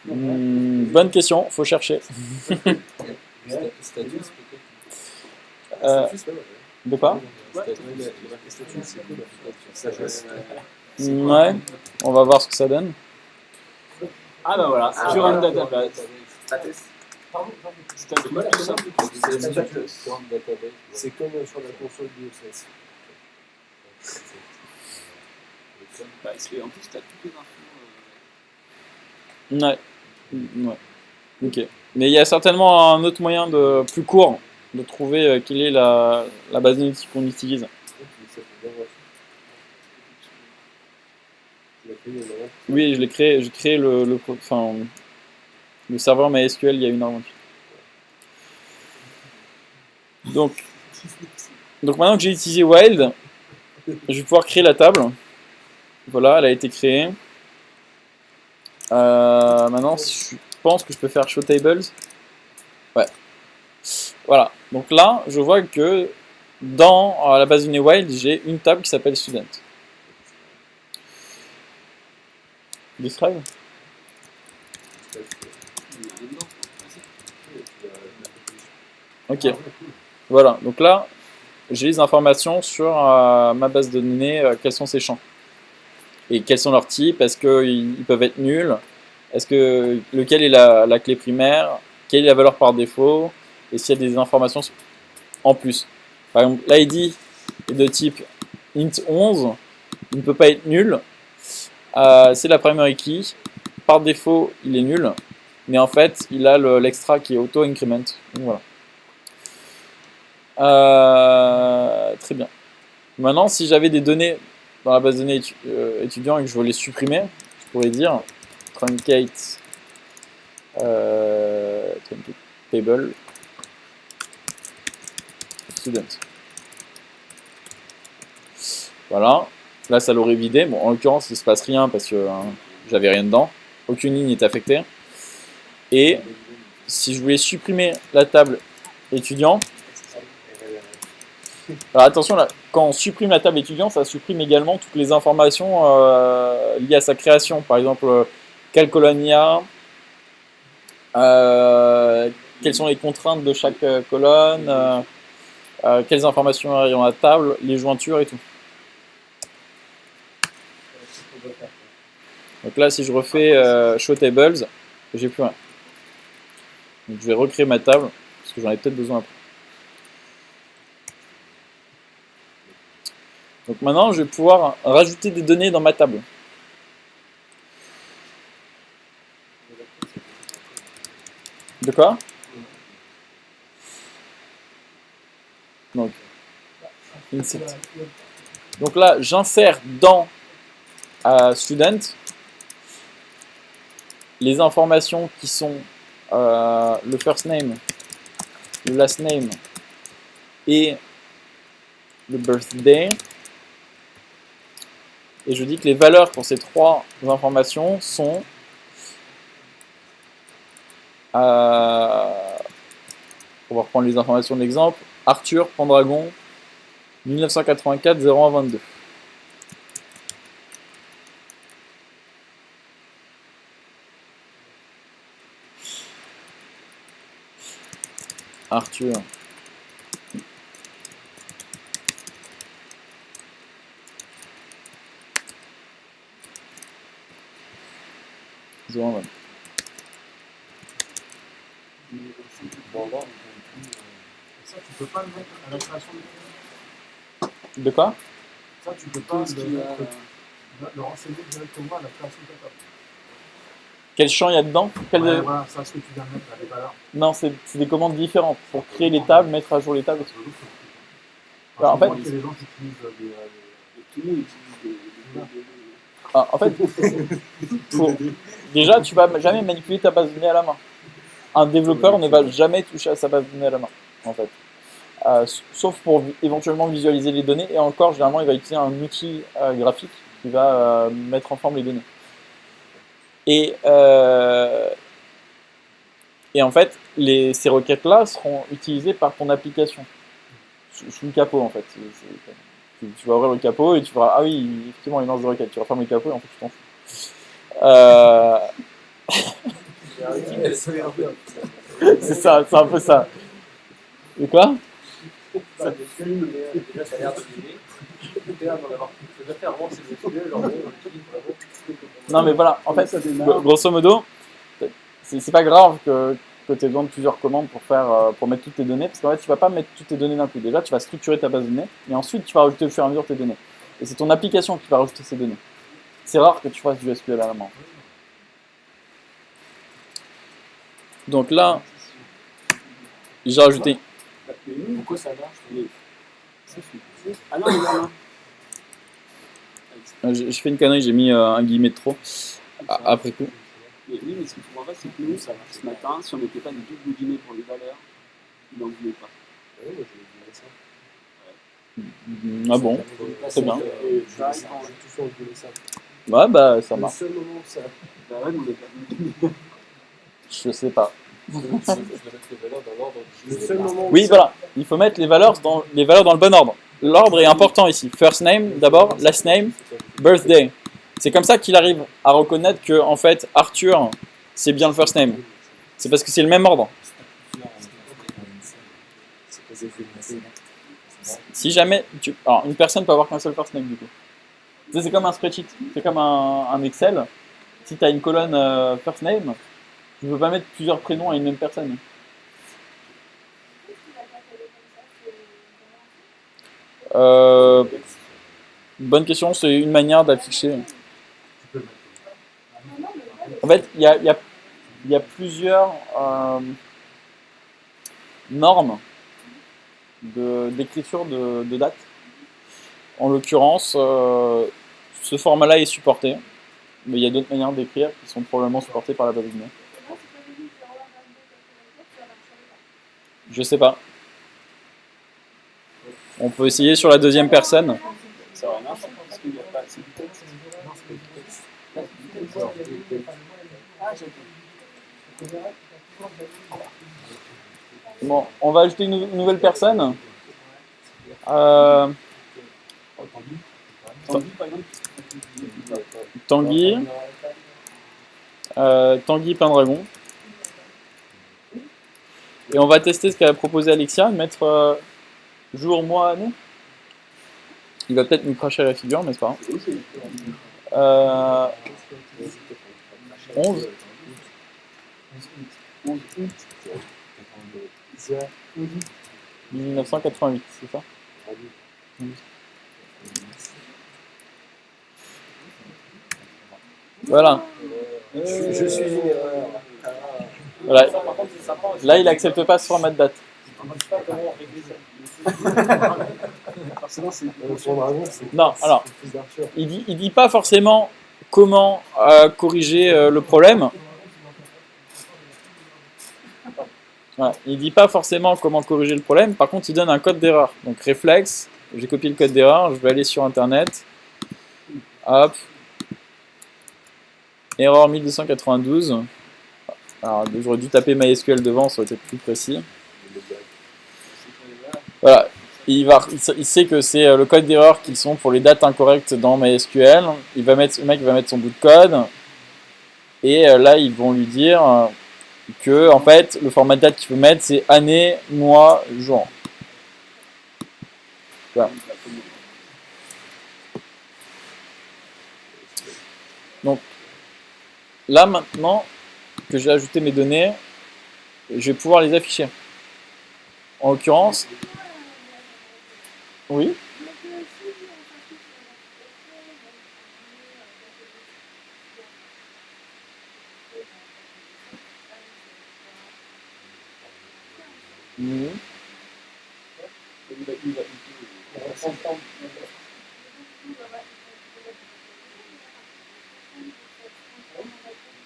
Bonne question, faut chercher. De quoi? Ouais, on va voir ce que ça donne. Ah bah voilà, sur un database. Status. C'est tout simple. C'est comme sur la console d'IOS. Bah, en plus, tu as toutes les infos. Ouais. Ok. Mais il y a certainement un autre moyen plus court de trouver quelle est la base de données qu'on utilise. Oui, je l'ai créé. J'ai créé le serveur MySQL il y a 1h28. Donc maintenant que j'ai utilisé Wild, je vais pouvoir créer la table. Voilà, elle a été créée. Maintenant, je pense que je peux faire show tables. Ouais. Voilà. Donc là, je vois que dans la base de données Wild, j'ai une table qui s'appelle student. Describe. Ok. Voilà. Donc là, j'ai les informations sur ma base de données, quels sont ces champs. Et quels sont leurs types, est-ce qu'ils peuvent être nuls, lequel est la clé primaire, quelle est la valeur par défaut, et s'il y a des informations en plus. Par exemple, l'ID est de type int11, il ne peut pas être nul, c'est la primary key, par défaut il est nul, mais en fait il a l'extra qui est auto-increment. Donc voilà. Très bien. Maintenant, si j'avais des données dans la base de données étudiant et que je veux les supprimer, je pourrais dire truncate table student. Voilà. Là, ça l'aurait vidé. Bon, en l'occurrence, il ne se passe rien parce que j'avais rien dedans. Aucune ligne n'est affectée. Et si je voulais supprimer la table étudiant, alors attention là, quand on supprime la table étudiant, ça supprime également toutes les informations liées à sa création. Par exemple, quelle colonne il y a, quelles sont les contraintes de chaque colonne, quelles informations il y a dans la table, les jointures et tout. Donc là, si je refais show tables, j'ai plus rien. Donc je vais recréer ma table, parce que j'en ai peut-être besoin après. Donc maintenant, je vais pouvoir rajouter des données dans ma table. De quoi? Donc, insert. Donc là, j'insère dans student les informations qui sont le first name, le last name et le birthday. Et je dis que les valeurs pour ces trois informations sont on va reprendre les informations de l'exemple. Arthur Pendragon 1984 0122. Arthur Ça, tu peux pas le mettre à la création de De quoi? ça, tu peux pas le renseigner directement à la création de ta table. Quel champ il y a dedans? Voilà, ça, ce que tu viens de mettre là, les valeurs. Non, c'est des commandes différentes pour créer les tables, mettre à jour les tables. Alors, en fait, il y a des gens qui utilisent tout le monde utilise des en fait, déjà, tu vas jamais manipuler ta base de données à la main. Un développeur ne va jamais toucher à sa base de données à la main, en fait. Sauf pour éventuellement visualiser les données, et encore, généralement, il va utiliser un outil graphique qui va mettre en forme les données. Et en fait, ces requêtes-là seront utilisées par ton application, sous le capot, en fait. Tu vas ouvrir le capot et tu verras, ah oui, effectivement, il lance des requêtes. Tu refermes le capot et en fait, tu t'en fous. C'est ça, c'est un peu ça. Et quoi? Ça te fume, mais déjà ça a l'air de l'idée. Ça doit faire avancer ces sujets, genre non mais voilà, en fait, grosso modo, c'est pas grave que tu aies besoin de plusieurs commandes pour mettre toutes tes données, parce qu'en fait tu vas pas mettre toutes tes données d'un coup. Déjà tu vas structurer ta base de données, et ensuite tu vas rajouter au fur et à mesure tes données. Et c'est ton application qui va rajouter ces données. C'est rare que tu fasses du SQL à la main. Donc là, j'ai rajouté. Pourquoi ça marche? Ah non, non, non. Je fais une connerie, j'ai mis un guillemet de trop après coup. Mais oui, mais ce que tu comprends pas, c'est que nous, ça marche ce matin, si on mettait pas des doubles guillemets pour les valeurs, il n'en voulait pas. Oui, moi je ça. Ah bon, c'est bien. Ça, tout fait, on voulait ça. Ouais, bah ça marche. Le seul moment où ça. Bah ouais, mais on l'a pas. Je sais pas. Je dois mettre les valeurs dans l'ordre. Le seul moment où Oui, voilà, il faut mettre les valeurs dans le bon ordre. L'ordre est important ici. First name d'abord, last name, birthday. C'est comme ça qu'il arrive à reconnaître que en fait Arthur c'est bien le first name. C'est parce que c'est le même ordre. Si jamais alors, une personne peut avoir qu'un seul first name du coup. Tu sais, c'est comme un spreadsheet, c'est comme un Excel. Si tu as une colonne first name, tu ne peux pas mettre plusieurs prénoms à une même personne. Bonne question, c'est une manière d'afficher. En fait, il y a plusieurs normes d'écriture de date. En l'occurrence, ce format-là est supporté, mais il y a d'autres manières d'écrire qui sont probablement supportées par la base de données. Je sais pas. On peut essayer sur la deuxième personne. Ça aurait marché parce qu'il n'y a pas assez de texte. Ah, j'ai Bon, on va ajouter une nouvelle personne. Tanguy, par exemple. Tanguy. Tanguy Pendragon. Et on va tester ce qu'a proposé Alexia, mettre jour, mois, année. Il va peut-être nous cracher à la figure, mais c'est pas grave. 11. 1988, c'est ça? Voilà. Je suis une erreur. Voilà. Là, il accepte pas ce format de date. Non, alors, il dit pas forcément comment corriger le problème. Voilà, il dit pas forcément comment corriger le problème. Par contre, il donne un code d'erreur. Donc réflexe, j'ai copié le code d'erreur, je vais aller sur internet. Hop. Erreur 1292. Alors, j'aurais dû taper MySQL devant, ça aurait été plus précis. Voilà. Il sait que c'est le code d'erreur qui sont pour les dates incorrectes dans MySQL. Le mec va mettre son bout de code. Et là, ils vont lui dire que, en fait, le format de date qu'il faut mettre, c'est année, mois, jour. Voilà. Donc, là, maintenant que j'ai ajouté mes données, je vais pouvoir les afficher. En l'occurrence, oui.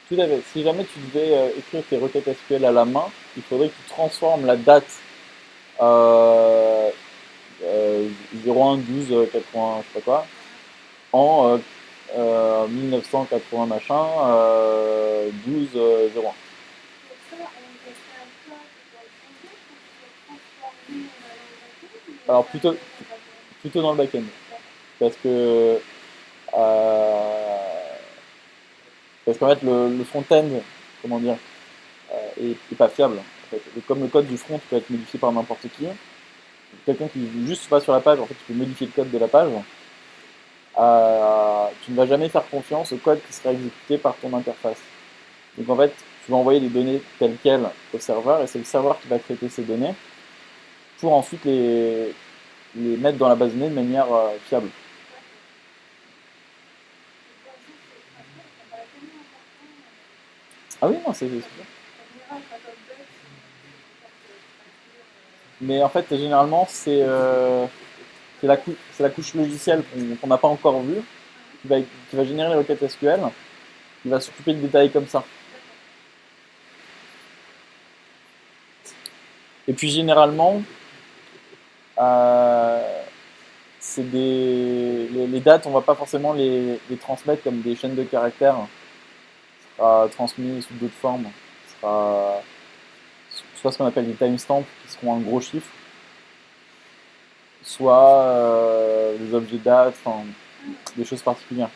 Tout à fait. Si jamais tu devais écrire tes requêtes SQL à la main, il faudrait que tu transformes la date 01 12 80 je sais pas quoi en 1980 machin 12 01. Alors plutôt dans le back-end parce que parce qu'en fait le front-end, comment dire, est pas fiable. En fait. Et comme le code du front peut être modifié par n'importe qui, quelqu'un qui juste va sur la page, en fait, tu peux modifier le code de la page. Tu ne vas jamais faire confiance au code qui sera exécuté par ton interface. Donc en fait, tu vas envoyer des données telles quelles au serveur, et c'est le serveur qui va traiter ces données pour ensuite les mettre dans la base de données de manière fiable. Ah oui, non, c'est sûr. Mais en fait, généralement, c'est la couche logicielle qu'on n'a pas encore vue, qui va générer les requêtes SQL, qui va s'occuper de détails comme ça. Et puis généralement, c'est les dates, on va pas forcément les transmettre comme des chaînes de caractères. Ce sera transmis sous d'autres formes. Ce sera soit ce qu'on appelle des timestamps, qui seront un gros chiffre, soit des objets dates, enfin des choses particulières.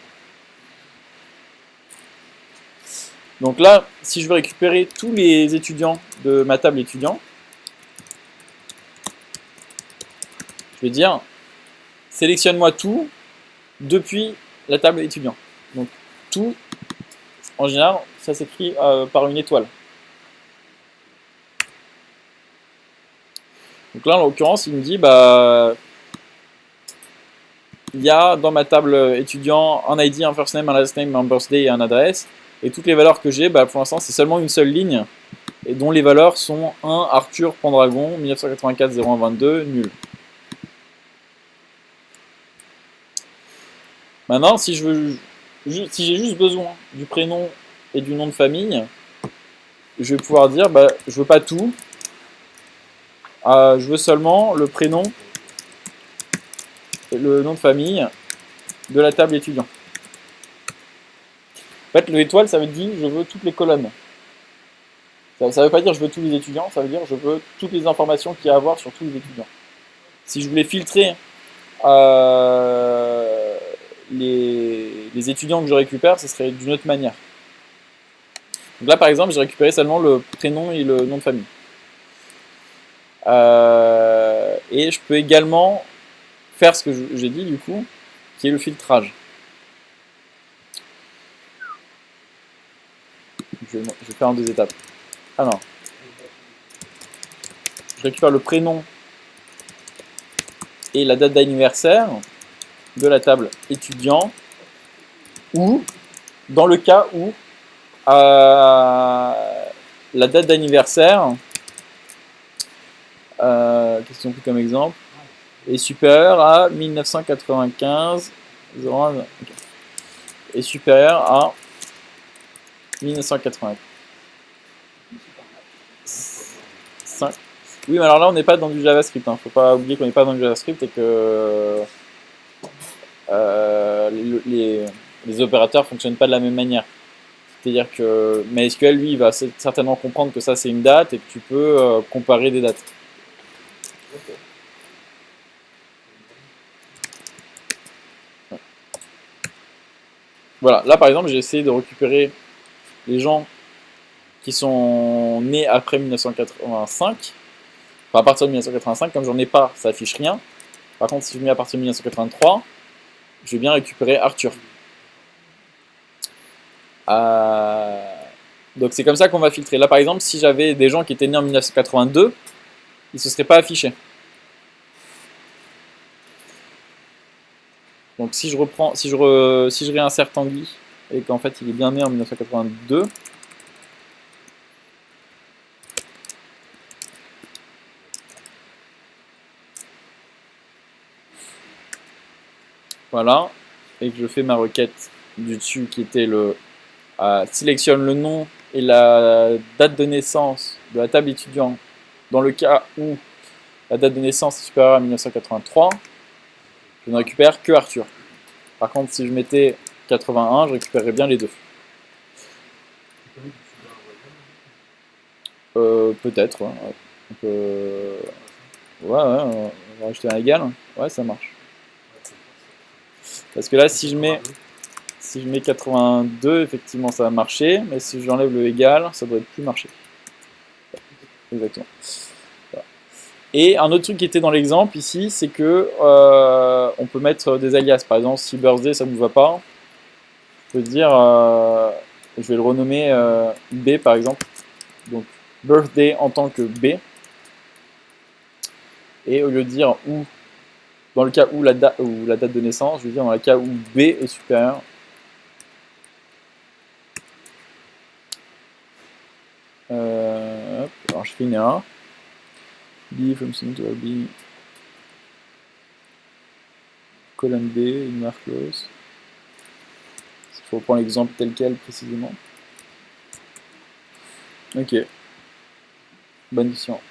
Donc là, si je veux récupérer tous les étudiants de ma table étudiant, Je vais dire, sélectionne-moi tout depuis la table étudiant. Donc tout, en général, ça s'écrit par une étoile. Donc là, en l'occurrence, il me dit, bah, il y a dans ma table étudiant un ID, un first name, un last name, un birthday et un adresse. Et toutes les valeurs que j'ai, bah, pour l'instant, c'est seulement une seule ligne, et dont les valeurs sont 1, Arthur, Pendragon, 1984, 01, 22, nul. Maintenant, si j'ai juste besoin du prénom et du nom de famille, je vais pouvoir dire, bah, je veux pas tout, je veux seulement le prénom et le nom de famille de la table étudiant. En fait, l'étoile, ça veut dire je veux toutes les colonnes. Ça ne veut pas dire je veux tous les étudiants, ça veut dire je veux toutes les informations qu'il y a à voir sur tous les étudiants. Si je voulais filtrer les étudiants que je récupère, ce serait d'une autre manière. Donc là, par exemple, j'ai récupéré seulement le prénom et le nom de famille. Et je peux également faire ce que j'ai dit du coup, qui est le filtrage. Je vais faire en 2 étapes. Alors, je récupère le prénom et la date d'anniversaire de la table étudiant, ou dans le cas où la date d'anniversaire, qu'est-ce qu'on fait comme exemple, est supérieure à 1995, 01, okay. Est supérieure à 1985. Oui, mais alors là, on n'est pas dans du JavaScript. Hein. Faut pas oublier qu'on n'est pas dans du JavaScript et que les opérateurs fonctionnent pas de la même manière. C'est-à-dire que MySQL, lui, il va certainement comprendre que ça, c'est une date et que tu peux comparer des dates. Voilà, là, par exemple, j'ai essayé de récupérer les gens qui sont nés après 1985. Enfin, à partir de 1985, comme j'en ai pas, ça affiche rien. Par contre, si je mets à partir de 1983, je vais bien récupérer Arthur. Donc c'est comme ça qu'on va filtrer. Là, par exemple, si j'avais des gens qui étaient nés en 1982, ils ne se seraient pas affichés. Donc si je réinsère Tanguy et qu'en fait il est bien né en 1982, voilà, et que je fais ma requête du dessus qui était le sélectionne le nom et la date de naissance de la table étudiant dans le cas où la date de naissance est supérieure à 1983, je ne récupère que Arthur. Par contre, si je mettais 81, je récupérerais bien les deux. Peut-être, ouais. Donc, ouais, on va rajouter un égal. Ouais, ça marche. Parce que là, si je mets 82, effectivement, ça va marcher. Mais si j'enlève le égal, ça doit plus marcher. Exactement. Voilà. Et un autre truc qui était dans l'exemple ici, c'est que on peut mettre des alias. Par exemple, si birthday, ça ne vous va pas, je peux dire, je vais le renommer B par exemple. Donc birthday en tant que B. Et au lieu de dire ou, dans le cas où la date de naissance, je vais dire dans le cas où B est supérieur. Alors je fais une erreur. B from C to B. Colonne B, une marque close. Je reprends l'exemple tel quel précisément. Ok. Bonne mission.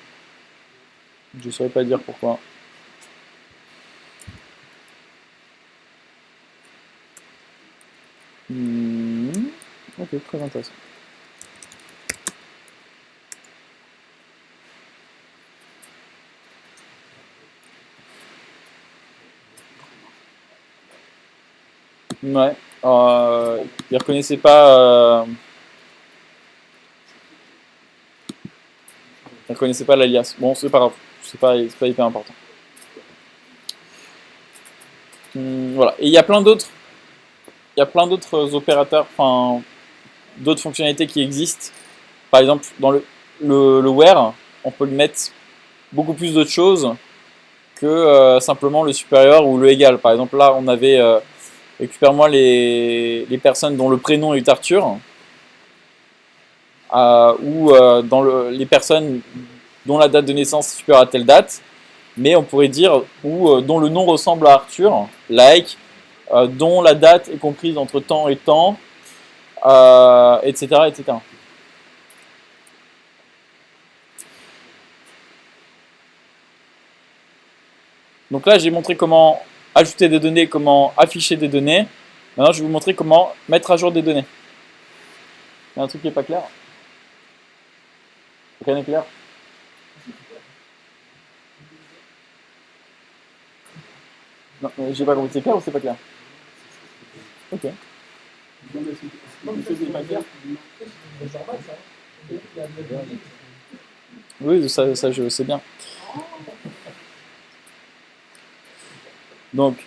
Je ne saurais pas dire pourquoi. Ok, très intéressant. Ouais. Il reconnaissait pas. Il reconnaissait pas l'alias. Bon, c'est pas grave. C'est pas hyper important. Voilà. Et il y a plein d'autres opérateurs, enfin d'autres fonctionnalités qui existent. Par exemple, dans le where, on peut lui mettre beaucoup plus d'autres choses que simplement le supérieur ou le égal. Par exemple, là, on avait récupère-moi les personnes dont le prénom est Arthur, ou les personnes dont la date de naissance est supérieure à telle date, mais on pourrait dire ou dont le nom ressemble à Arthur, like, dont la date est comprise entre temps et temps, etc., etc. Donc là, j'ai montré comment ajouter des données, comment afficher des données. Maintenant, je vais vous montrer comment mettre à jour des données. Il y a un truc qui n'est pas clair? Rien n'est clair? Non, j'ai pas compris. C'est clair ou c'est pas clair? Ok. Non, mais c'est pas clair. Oui, ça je sais bien. Donc,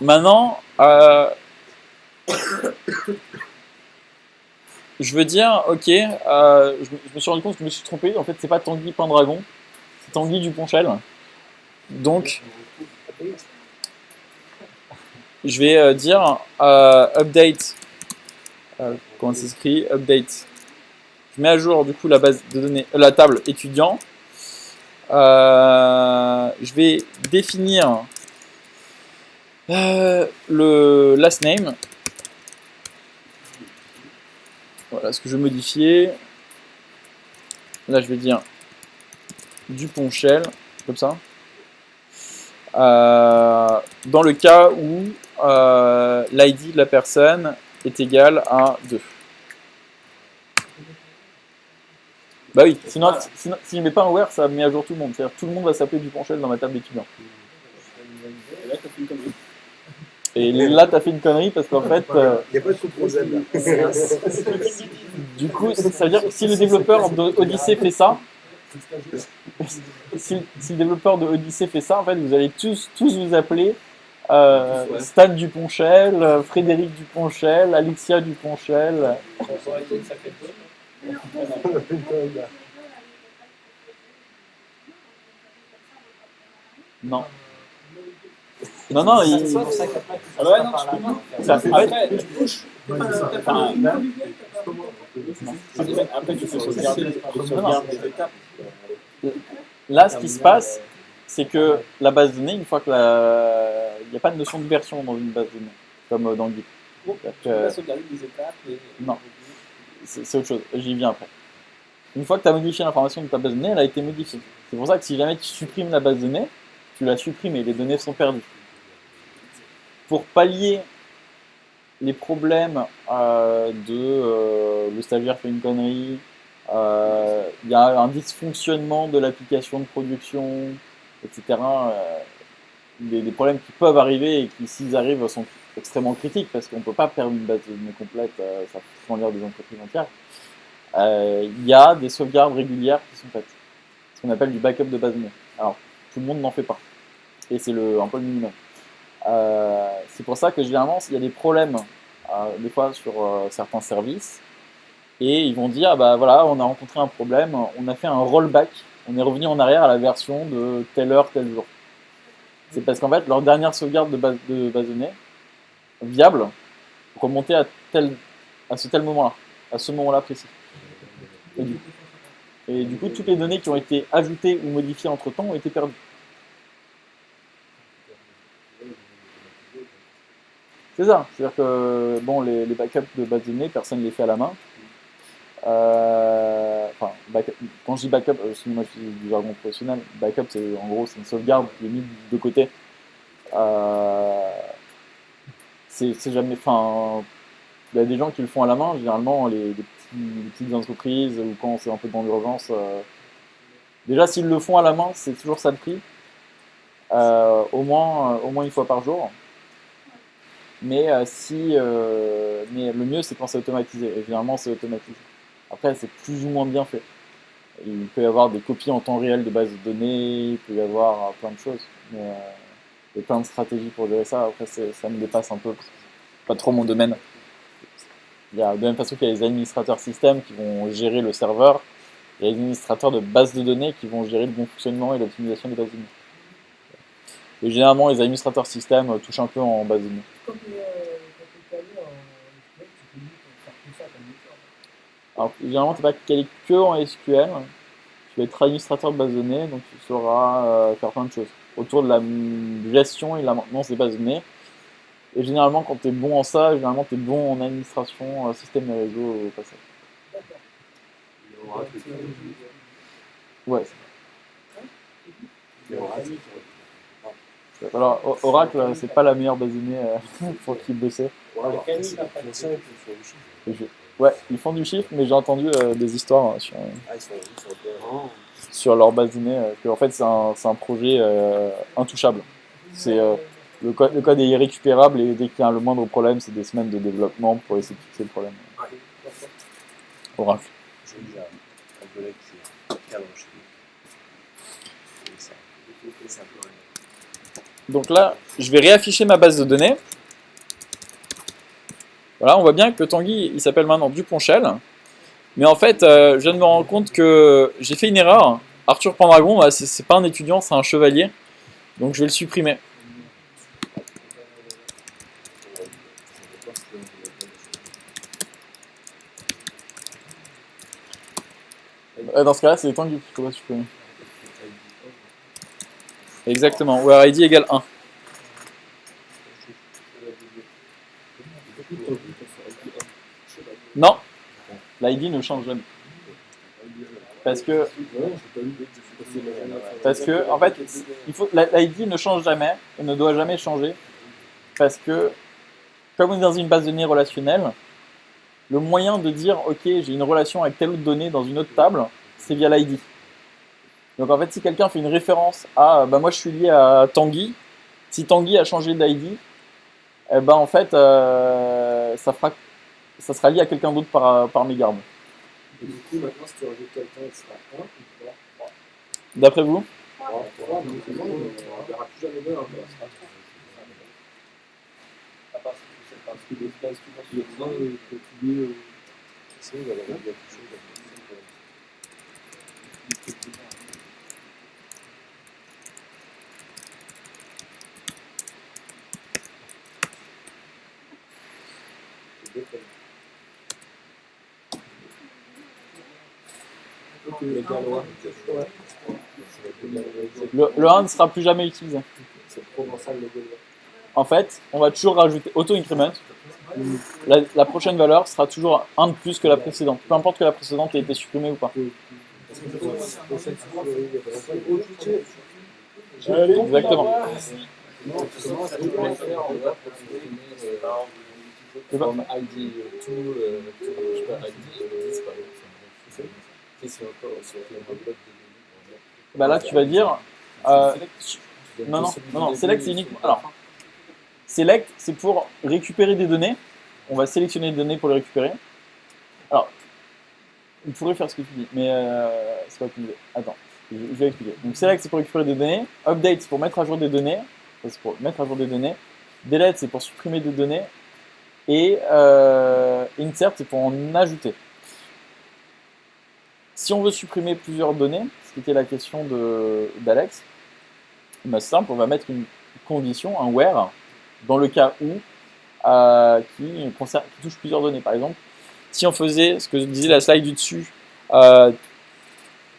maintenant, je veux dire, ok, je me suis rendu compte que je me suis trompé. En fait, c'est pas Tanguy Pendragon, c'est Tanguy Duponchel. Donc, je vais dire update. Comment ça s'écrit? Update. Je mets à jour du coup la base de données, la table étudiant. Je vais définir le last name. Voilà ce que je vais modifier. Là, je vais dire Duponchel, comme ça. Dans le cas où l'ID de la personne est égal à 2. Bah oui, sinon si je ne mets pas un where, ça met à jour tout le monde. C'est-à-dire tout le monde va s'appeler Duponchel dans ma table d'étudiant. Et là, t'as fait une connerie. Et là, t'as fait une connerie parce qu'en fait, Il n'y a pas de contrôle Z là. du coup, ça veut dire que si le développeur d'Odyssey fait ça, si le développeur de Odyssey fait ça, en fait, vous allez tous vous appeler Stan Duponchel, Frédéric Duponchel, Alexia Duponchel. Non. Non, il... Ah ouais, non, tu peux pas. Ça, Après, tu pushes. Enfin, après, tu peux sauvegarder des étapes. là, ce qui se passe, c'est que la base de données, une fois que il n'y a pas de notion de version dans une base de données, comme dans Git. Tu peux sauvegarder des étapes. Non. C'est autre chose, j'y viens après. Une fois que tu as modifié l'information de ta base de données, elle a été modifiée. C'est pour ça que si jamais tu supprimes la base de données, tu la supprimes et les données sont perdues. Pour pallier les problèmes le stagiaire fait une connerie, il y a un dysfonctionnement de l'application de production, etc. Des problèmes qui peuvent arriver et qui, s'ils arrivent, sont extrêmement critiques parce qu'on ne peut pas perdre une base de données complète, ça fait lire des entreprises entières. Il y a des sauvegardes régulières qui sont faites, ce qu'on appelle du backup de base de données. Alors, tout le monde n'en fait pas, et c'est un peu le minimum. C'est pour ça que généralement, il y a des problèmes, des fois sur certains services, et ils vont dire, bah voilà, on a rencontré un problème, on a fait un rollback, on est revenu en arrière à la version de telle heure, tel jour. C'est parce qu'en fait, leur dernière sauvegarde de base de données viable remontait à ce tel moment-là, à ce moment-là précis. Et du coup, toutes les données qui ont été ajoutées ou modifiées entre-temps ont été perdues. C'est ça, c'est-à-dire que bon, les backups de base de données, personne ne les fait à la main. Enfin, quand je dis backup, moi je suis du jargon professionnel, backup c'est en gros c'est une sauvegarde qui est mise de côté. C'est jamais. Enfin, il y a des gens qui le font à la main, généralement les petites entreprises ou quand c'est un peu dans l'urgence. Déjà s'ils le font à la main, c'est toujours ça le prix. Au moins une fois par jour. Mais mais le mieux c'est quand c'est automatisé. Et généralement c'est automatisé. Après c'est plus ou moins bien fait. Il peut y avoir des copies en temps réel de bases de données, il peut y avoir plein de choses. Mais il y a plein de stratégies pour gérer ça. Après, ça me dépasse un peu, parce que c'est pas trop mon domaine. Il y a, de la même façon qu'il y a les administrateurs système qui vont gérer le serveur, il y a les administrateurs de bases de données qui vont gérer le bon fonctionnement et l'optimisation des bases de données. Et généralement, les administrateurs système touchent un peu en base de données. Comme quand tu es calé en SQL, tu peux limite faire tout ça comme méthode. Alors, généralement, tu n'es pas calé que en SQL. Tu vas être administrateur de base de données, donc tu sauras faire plein de choses autour de la gestion et de la maintenance des bases de données. Et généralement, quand tu es bon en ça, généralement, tu es bon en administration, système et réseau au passage. D'accord. Et Oracle, Ouais. et Oracle, Alors, Oracle, c'est pas la meilleure base de données pour qui bosser. Oracle, c'est l'ancien qui font du chiffre. Ouais, ils font du chiffre, mais j'ai entendu des histoires Ah, ils sont un peu. sur leur base de données, que en fait, c'est un projet intouchable. C'est le code est irrécupérable et dès qu'il y a le moindre problème, c'est des semaines de développement pour essayer de fixer le problème. Oracle. J'ai eu un collègue qui est cadre chez lui. Et c'est un peu rien. Donc là, je vais réafficher ma base de données. Voilà, on voit bien que Tanguy, il s'appelle maintenant Duponchel. Mais en fait, je viens de me rendre compte que j'ai fait une erreur. Arthur Pendragon, bah, c'est pas un étudiant, c'est un chevalier. Donc je vais le supprimer. Dans ce cas-là, c'est Tanguy qu'il faudra supprimer. Exactement, where id égale 1. Non, l'id ne change jamais. Parce que en fait, l'id ne change jamais et ne doit jamais changer. Parce que, comme on est dans une base de données relationnelle, le moyen de dire, ok, j'ai une relation avec telle autre donnée dans une autre table, c'est via l'id. Donc en fait, si quelqu'un fait une référence à, bah moi je suis lié à Tanguy, si Tanguy a changé d'id, eh ben en fait, ça sera lié à quelqu'un d'autre par mégarde. Et du coup, maintenant, si tu rajoutes quelqu'un, il sera 1 ou 3. D'après vous? 3, donc il n'y aura plus jamais 2, hein, ça sera 3. À part si c'est parce que l'espace, tu penses que le train est continué. C'est il va y avoir quelque chose. Le 1 ne sera plus jamais utilisé. C'est provençal le Gaulois. En fait, on va toujours rajouter auto-increment. La prochaine valeur sera toujours 1 de plus que la précédente. Peu importe que la précédente ait été supprimée ou pas. Exactement. From ID 2 to ID 10 par exemple. Qu'est-ce qu'il y a encore sur le mode de données? Bah là, tu vas dire. Non, select c'est uniquement. Alors, select c'est pour récupérer des données. On va sélectionner des données pour les récupérer. Alors, il pourrait faire ce que tu dis, mais c'est pas optimisé. Attends, je vais expliquer. Donc, select c'est pour récupérer des données. Update c'est pour mettre à jour des données. Ça, c'est pour mettre à jour des données. Delete c'est pour supprimer des données. Et insert c'est pour en ajouter. Si on veut supprimer plusieurs données, ce qui était la question d'Alex, c'est simple, on va mettre une condition, un where, dans le cas où qui touche plusieurs données. Par exemple, si on faisait ce que disait la slide du dessus,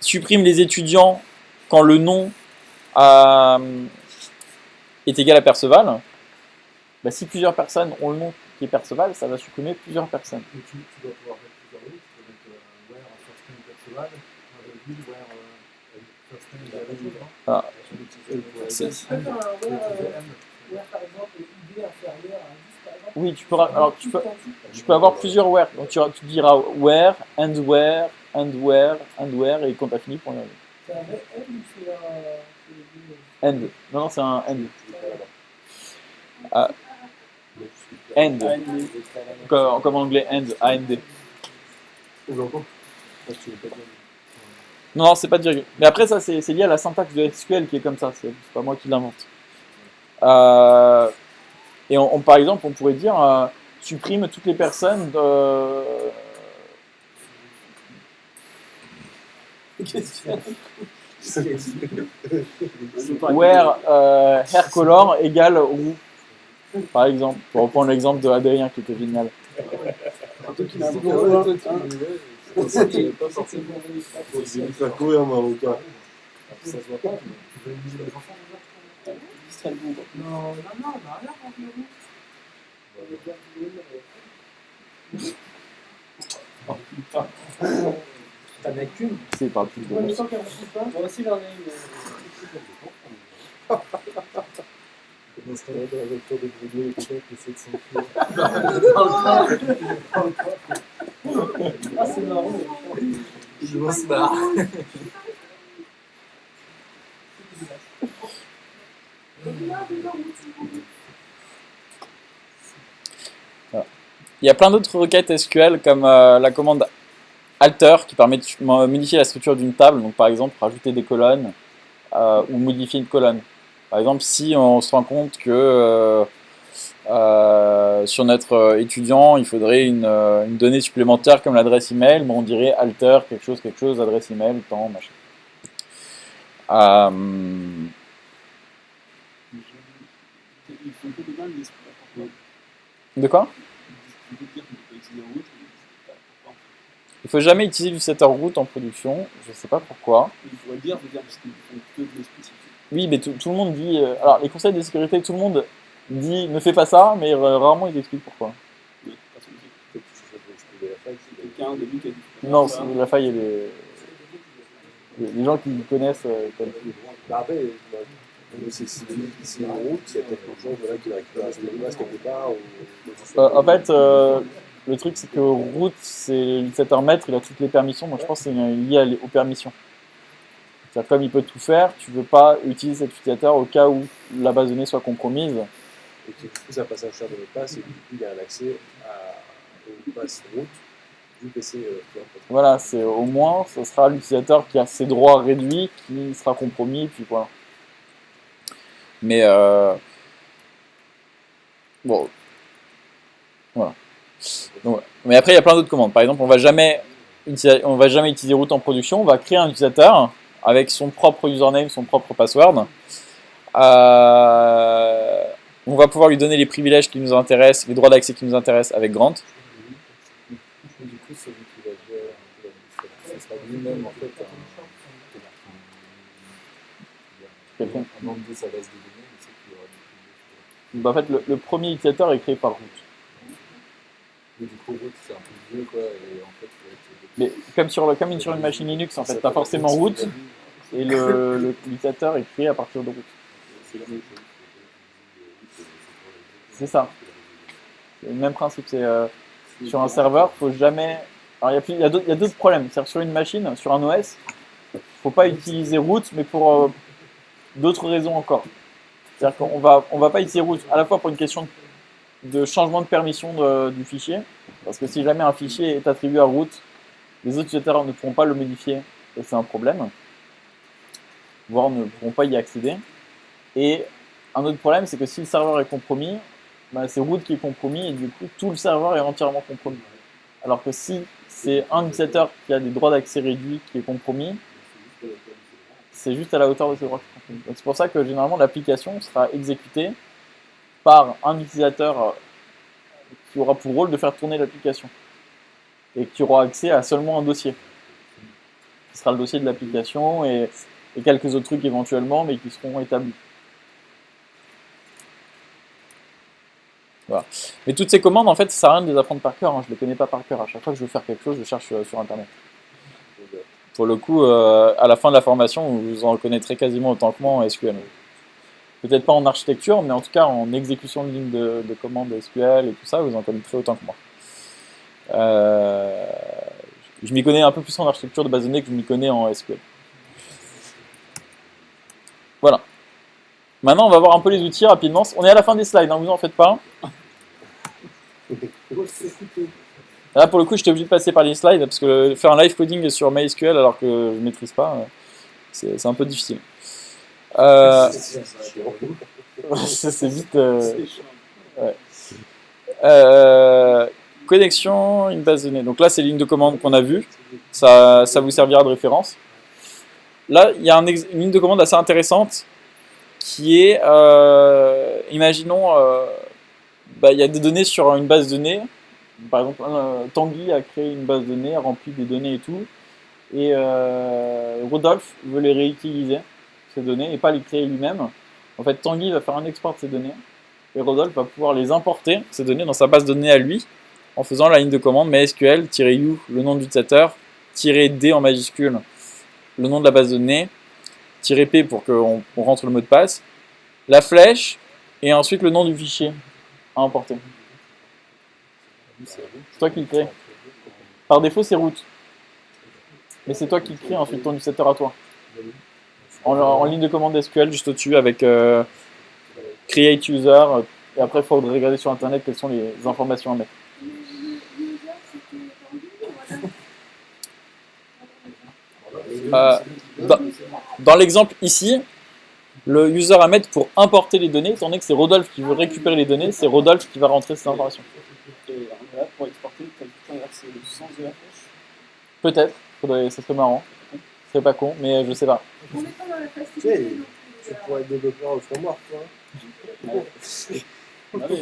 supprime les étudiants quand le nom est égal à Perceval, bah, si plusieurs personnes ont le nom qui est Perceval, ça va supprimer plusieurs personnes. Et tu dois pouvoir mettre plusieurs lignes, tu peux mettre where first name Perceval, where first name Ah. Tu peux faire un where par exemple, ID inférieur à 10 par exemple. Oui, tu peux avoir plusieurs where. Donc tu diras where, and where, and where, and where, et quand tu as fini, point. C'est un vrai end ou c'est un. End. Non, c'est un end. End. Comme en anglais, end, AND. Non, Non, c'est pas de virgule. Mais après, ça, c'est lié à la syntaxe de SQL qui est comme ça. C'est pas moi qui l'invente. Et par exemple, on pourrait dire supprime toutes les personnes where hair color égale roux. Par exemple, pour reprendre l'exemple de Adrien qui était génial. J'ai dû faire courir mon avocat. Ça se voit pas, mais tu veux utiliser les enfants déjà? Distrait le bon. Non, on va rien contre le roux. T'en as qu'une. C'est pas plus de Ouais, mais tant qu'elle ne pas. Moi aussi, j'en ai une. Dans ce cas-là, dans la voiture de Bruno, il y a quelqu'un qui essaie de s'enfuir. Ah, c'est marrant. Je m'en barre. Il y a plein d'autres requêtes SQL comme la commande alter qui permet de modifier la structure d'une table. Donc par exemple rajouter des colonnes ou modifier une colonne. Par exemple si on se rend compte que sur notre étudiant il faudrait une donnée supplémentaire comme l'adresse email, on dirait alter quelque chose, adresse email, temps, machin. Il faut que de mal, mais c'est pas pourquoi. De quoi? Il faut dire qu'on peut utiliser en route, mais c'est pas pourquoi. Il faut jamais utiliser du setter root en production, je sais pas pourquoi. Il faudrait dire, parce qu'ils font que de spécifique. Oui, mais tout le monde dit. Alors, les conseils de sécurité, tout le monde dit ne fais pas ça, mais rarement ils expliquent pourquoi. Oui, personne ne sait. Peut-être que ce soit pour expliquer la faille. C'est quelqu'un au début qui a dit. Non, la faille, les gens qui connaissent. Bah après, c'est une route, il y a peut-être quelque chose voilà, qui va récupérer ce masque quelque part. En fait, le truc, c'est que root, c'est l'utilisateur maître, il a toutes les permissions, donc je pense que c'est lié aux permissions. C'est-à-dire, comme il peut tout faire, tu ne veux pas utiliser cet utilisateur au cas où la base de données soit compromise. Et que du coup, ça passe à cher de mot de passe, et du coup, il y a un accès au pass route du PC client. Voilà, c'est au moins, ce sera l'utilisateur qui a ses droits réduits, qui sera compromis, puis voilà. Mais bon, voilà. Donc, mais après, il y a plein d'autres commandes. Par exemple, on va jamais utiliser root en production. On va créer un utilisateur avec son propre username, son propre password. On va pouvoir lui donner les privilèges qui nous intéressent, les droits d'accès qui nous intéressent avec Grant. Du coup, celui qui va gérer ce sera lui-même en fait un membre de sa base de données, mais c'est qu'il y aura du Bah, en fait, le premier utilisateur est créé par root. Et du coup, root, c'est un peu vieux, quoi, et en fait, il faut être... Mais comme sur une machine Linux, en fait, tu as forcément root, et l'utilisateur est créé à partir de root. C'est ça. C'est le même principe. C'est sur un serveur, faut jamais. Alors il y a d'autres problèmes. C'est-à-dire sur une machine, sur un OS, faut pas utiliser root, mais pour d'autres raisons encore. C'est-à-dire qu'on va pas utiliser root à la fois pour une question de changement de permission du fichier, parce que si jamais un fichier est attribué à root, les autres utilisateurs ne pourront pas le modifier, et c'est un problème, voire ne pourront pas y accéder. Et un autre problème, c'est que si le serveur est compromis, bah, c'est root qui est compromis, et du coup, tout le serveur est entièrement compromis. Alors que si c'est un utilisateur qui a des droits d'accès réduits qui est compromis, c'est juste à la hauteur de ses droits. Donc c'est pour ça que généralement l'application sera exécutée par un utilisateur qui aura pour rôle de faire tourner l'application et qui aura accès à seulement un dossier. Ce sera le dossier de l'application et quelques autres trucs éventuellement, mais qui seront établis. Voilà. Mais toutes ces commandes, en fait, ça sert à rien de les apprendre par cœur. Hein. Je ne les connais pas par cœur. À chaque fois que je veux faire quelque chose, je cherche sur Internet. Pour le coup, à la fin de la formation, vous en reconnaîtrez quasiment autant que moi en SQL. Peut-être pas en architecture, mais en tout cas en exécution de lignes de commandes SQL et tout ça, vous en connaîtrez autant que moi. Je m'y connais un peu plus en architecture de base de données que je m'y connais en SQL. Voilà. Maintenant, on va voir un peu les outils rapidement. On est à la fin des slides, hein, vous en faites pas. Là, pour le coup, j'étais obligé de passer par les slides parce que faire un live coding sur MySQL alors que je ne maîtrise pas, c'est un peu difficile. C'est vite. Ouais. Connexion, une base de données. Donc là, c'est ligne de commande qu'on a vue. Ça vous servira de référence. Là, il y a une ligne de commande assez intéressante qui est, imaginons, il y a des données sur une base de données. Par exemple, Tanguy a créé une base de données, a rempli des données et tout. Et Rodolphe veut les réutiliser, ces données, et pas les créer lui-même. En fait, Tanguy va faire un export de ces données. Et Rodolphe va pouvoir les importer, ces données, dans sa base de données à lui, en faisant la ligne de commande MySQL-u, le nom de l'utilisateur, -d en majuscule, le nom de la base de données, -p pour qu'on rentre le mot de passe, la flèche, et ensuite le nom du fichier à importer. C'est toi qui le crée. Par défaut, c'est root. Mais c'est toi qui crée ensuite ton utilisateur à toi. En ligne de commande SQL, juste au-dessus, avec create user. Et après, il faudrait regarder sur internet quelles sont les informations à mettre. Dans l'exemple ici, le user à mettre pour importer les données, étant donné que c'est Rodolphe qui veut récupérer les données, c'est Rodolphe qui va rentrer ces informations. Et là, pour exporter, tu as juste inversé le sens de la flèche. Peut-être, ça serait marrant. Ce serait pas con, mais je sais pas. On n'est pas dans la Tu facilité. pourrais être développeur au framework, toi. Ouais. Ah mais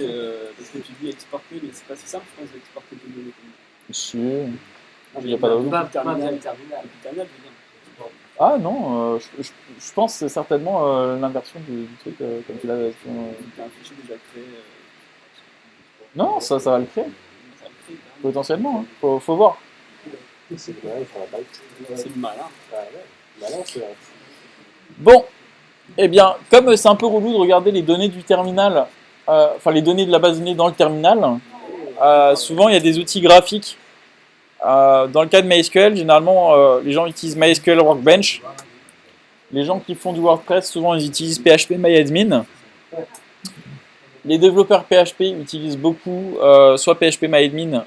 parce que tu dis exporter, mais c'est pas si simple, je pense, d'exporter des données. Si. Il n'y a pas de raison. Pas via le terminal. Je veux dire. Ah non, je pense que c'est certainement l'inversion du truc, comme tu l'avais. Tu as un fichier déjà créé. Non, ça va le créer, Ça le crée, quand même. potentiellement. Hein. Faut voir. C'est le malin, il fera pas le C'est le malin. Ah ouais, malin, c'est vrai. Bon, eh bien, comme c'est un peu relou de regarder les données du terminal, enfin les données de la base de données dans le terminal, souvent il y a des outils graphiques. Dans le cas de MySQL, généralement, les gens utilisent MySQL Workbench. Les gens qui font du WordPress, souvent ils utilisent PHP-MyAdmin. Les développeurs PHP utilisent beaucoup soit PHP-MyAdmin,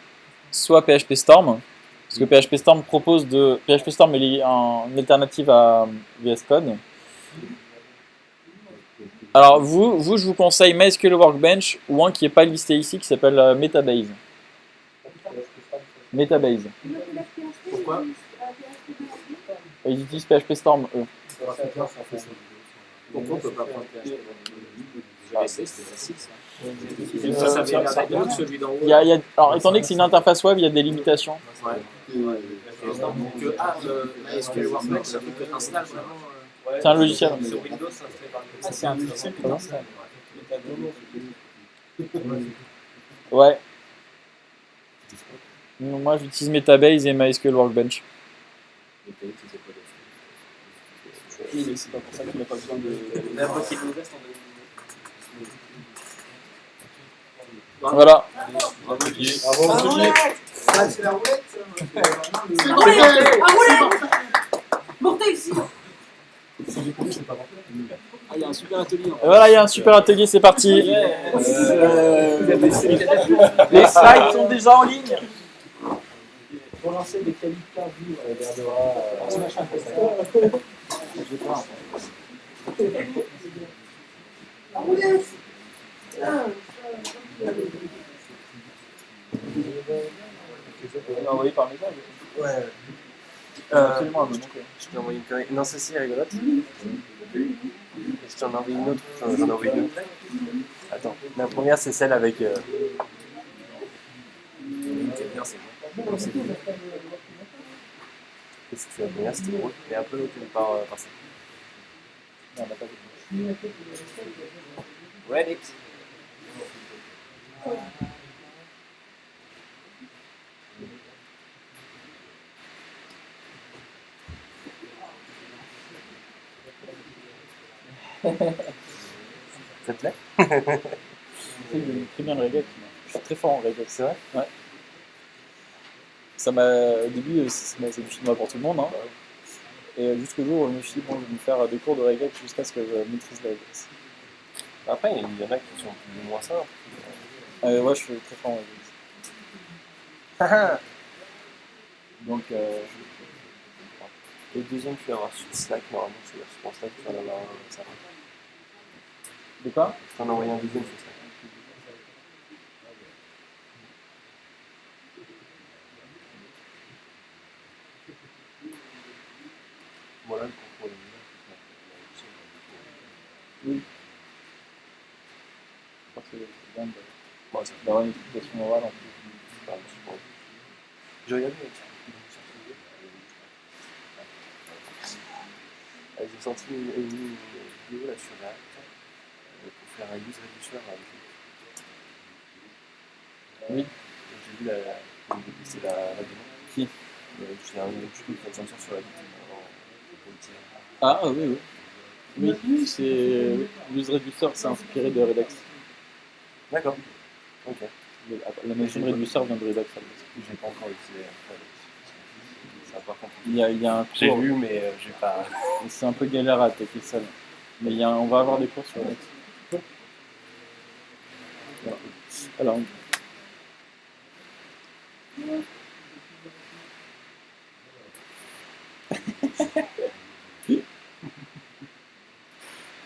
soit PHP-Storm. Parce que PHP-Storm propose de... PHP-Storm est une alternative à VS Code. Alors vous, je vous conseille MySQL Workbench ou un qui n'est pas listé ici qui s'appelle Metabase. Metabase. Pourquoi Ils utilisent PHP Storm, eux. Pourquoi on peut pas prendre PHP? C'était facile ça. Ça vient de celui d'en haut. Alors, étant donné que c'est une interface web, il y a des limitations. Ouais. Donc, MySQL Workbench, ça peut être installé vraiment. C'est un logiciel. Sur Windows, ça se fait par Ah, c'est un logiciel que tu installes. Ouais. Moi, j'utilise Metabase et MySQL Workbench. Oui, mais c'est pas pour ça qu'il n'a pas besoin de. N'importe qui nous reste en Voilà. Bravo, C'est la roulette. C'est roulette. Mortel ici. Ah, il y a un super atelier. Et voilà, il y a un super atelier, c'est parti. Les slides sont déjà en ligne. Pour lancer des qualités perdues, on regardera. La roulette. On l'a envoyé par message. Ouais. Absolument, donc, Je t'ai envoyé une connerie. Non, celle-ci est rigolote. Je t'en ai envoyé une autre. J'en ai envoyé deux. Attends. La première, c'est celle avec. C'est bien, c'est bon. C'est cool. Qu'est-ce que tu as première, c'était drôle. Mais un peu l'autre par ça. on n'a pas vu. Reddit. Ça te plaît? J'aime très bien le reggae. Je suis très fort en reggae. C'est vrai? Ouais. Ça m'a, au début, c'est du cinéma pour tout le monde. Hein. Et jusqu'au jour où je me suis dit, bon, je vais me faire des cours de reggae jusqu'à ce que je maîtrise le reggae. Après, il y en a qui sont plus ou moins ça. Ouais, je suis très fort en reggae. Donc, Le deuxième, tu vas avoir sur Slack, normalement, sur Slack, tu vas en avoir un, ça va. de quoi? Je t'en ai envoyé un deuxième sur Slack. Voilà le contrôle. Oui. Je crois que c'est bien Bon, ça d'avoir une explication orale en plus. va, je pense. J'ai regardé, j'ai sorti une vidéo là sur React pour faire un use reducer avec. Oui. J'ai vu c'est la demande. Qui? C'est un tuto qui vient de sortir sur la Ah oui, oui. Oui, c'est Use Reducer, c'est inspiré de Redux. D'accord. Ok. La notion de Reducer vient de Redux. J'ai pas encore utilisé. C'est un peu compliqué. Il y a un cours. J'ai vu, mais j'ai pas. C'est un peu galère à attaquer ça. Mais on va avoir des cours sur Redux. Voilà. Alors,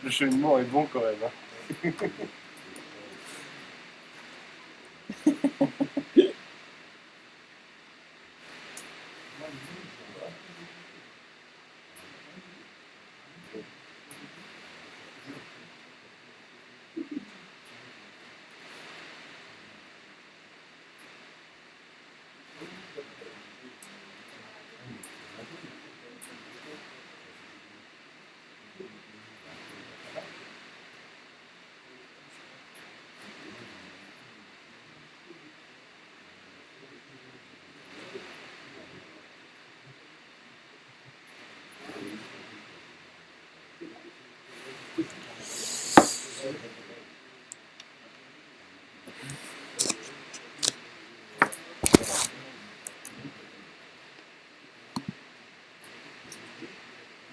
Le cheminement est bon quand même. Hein.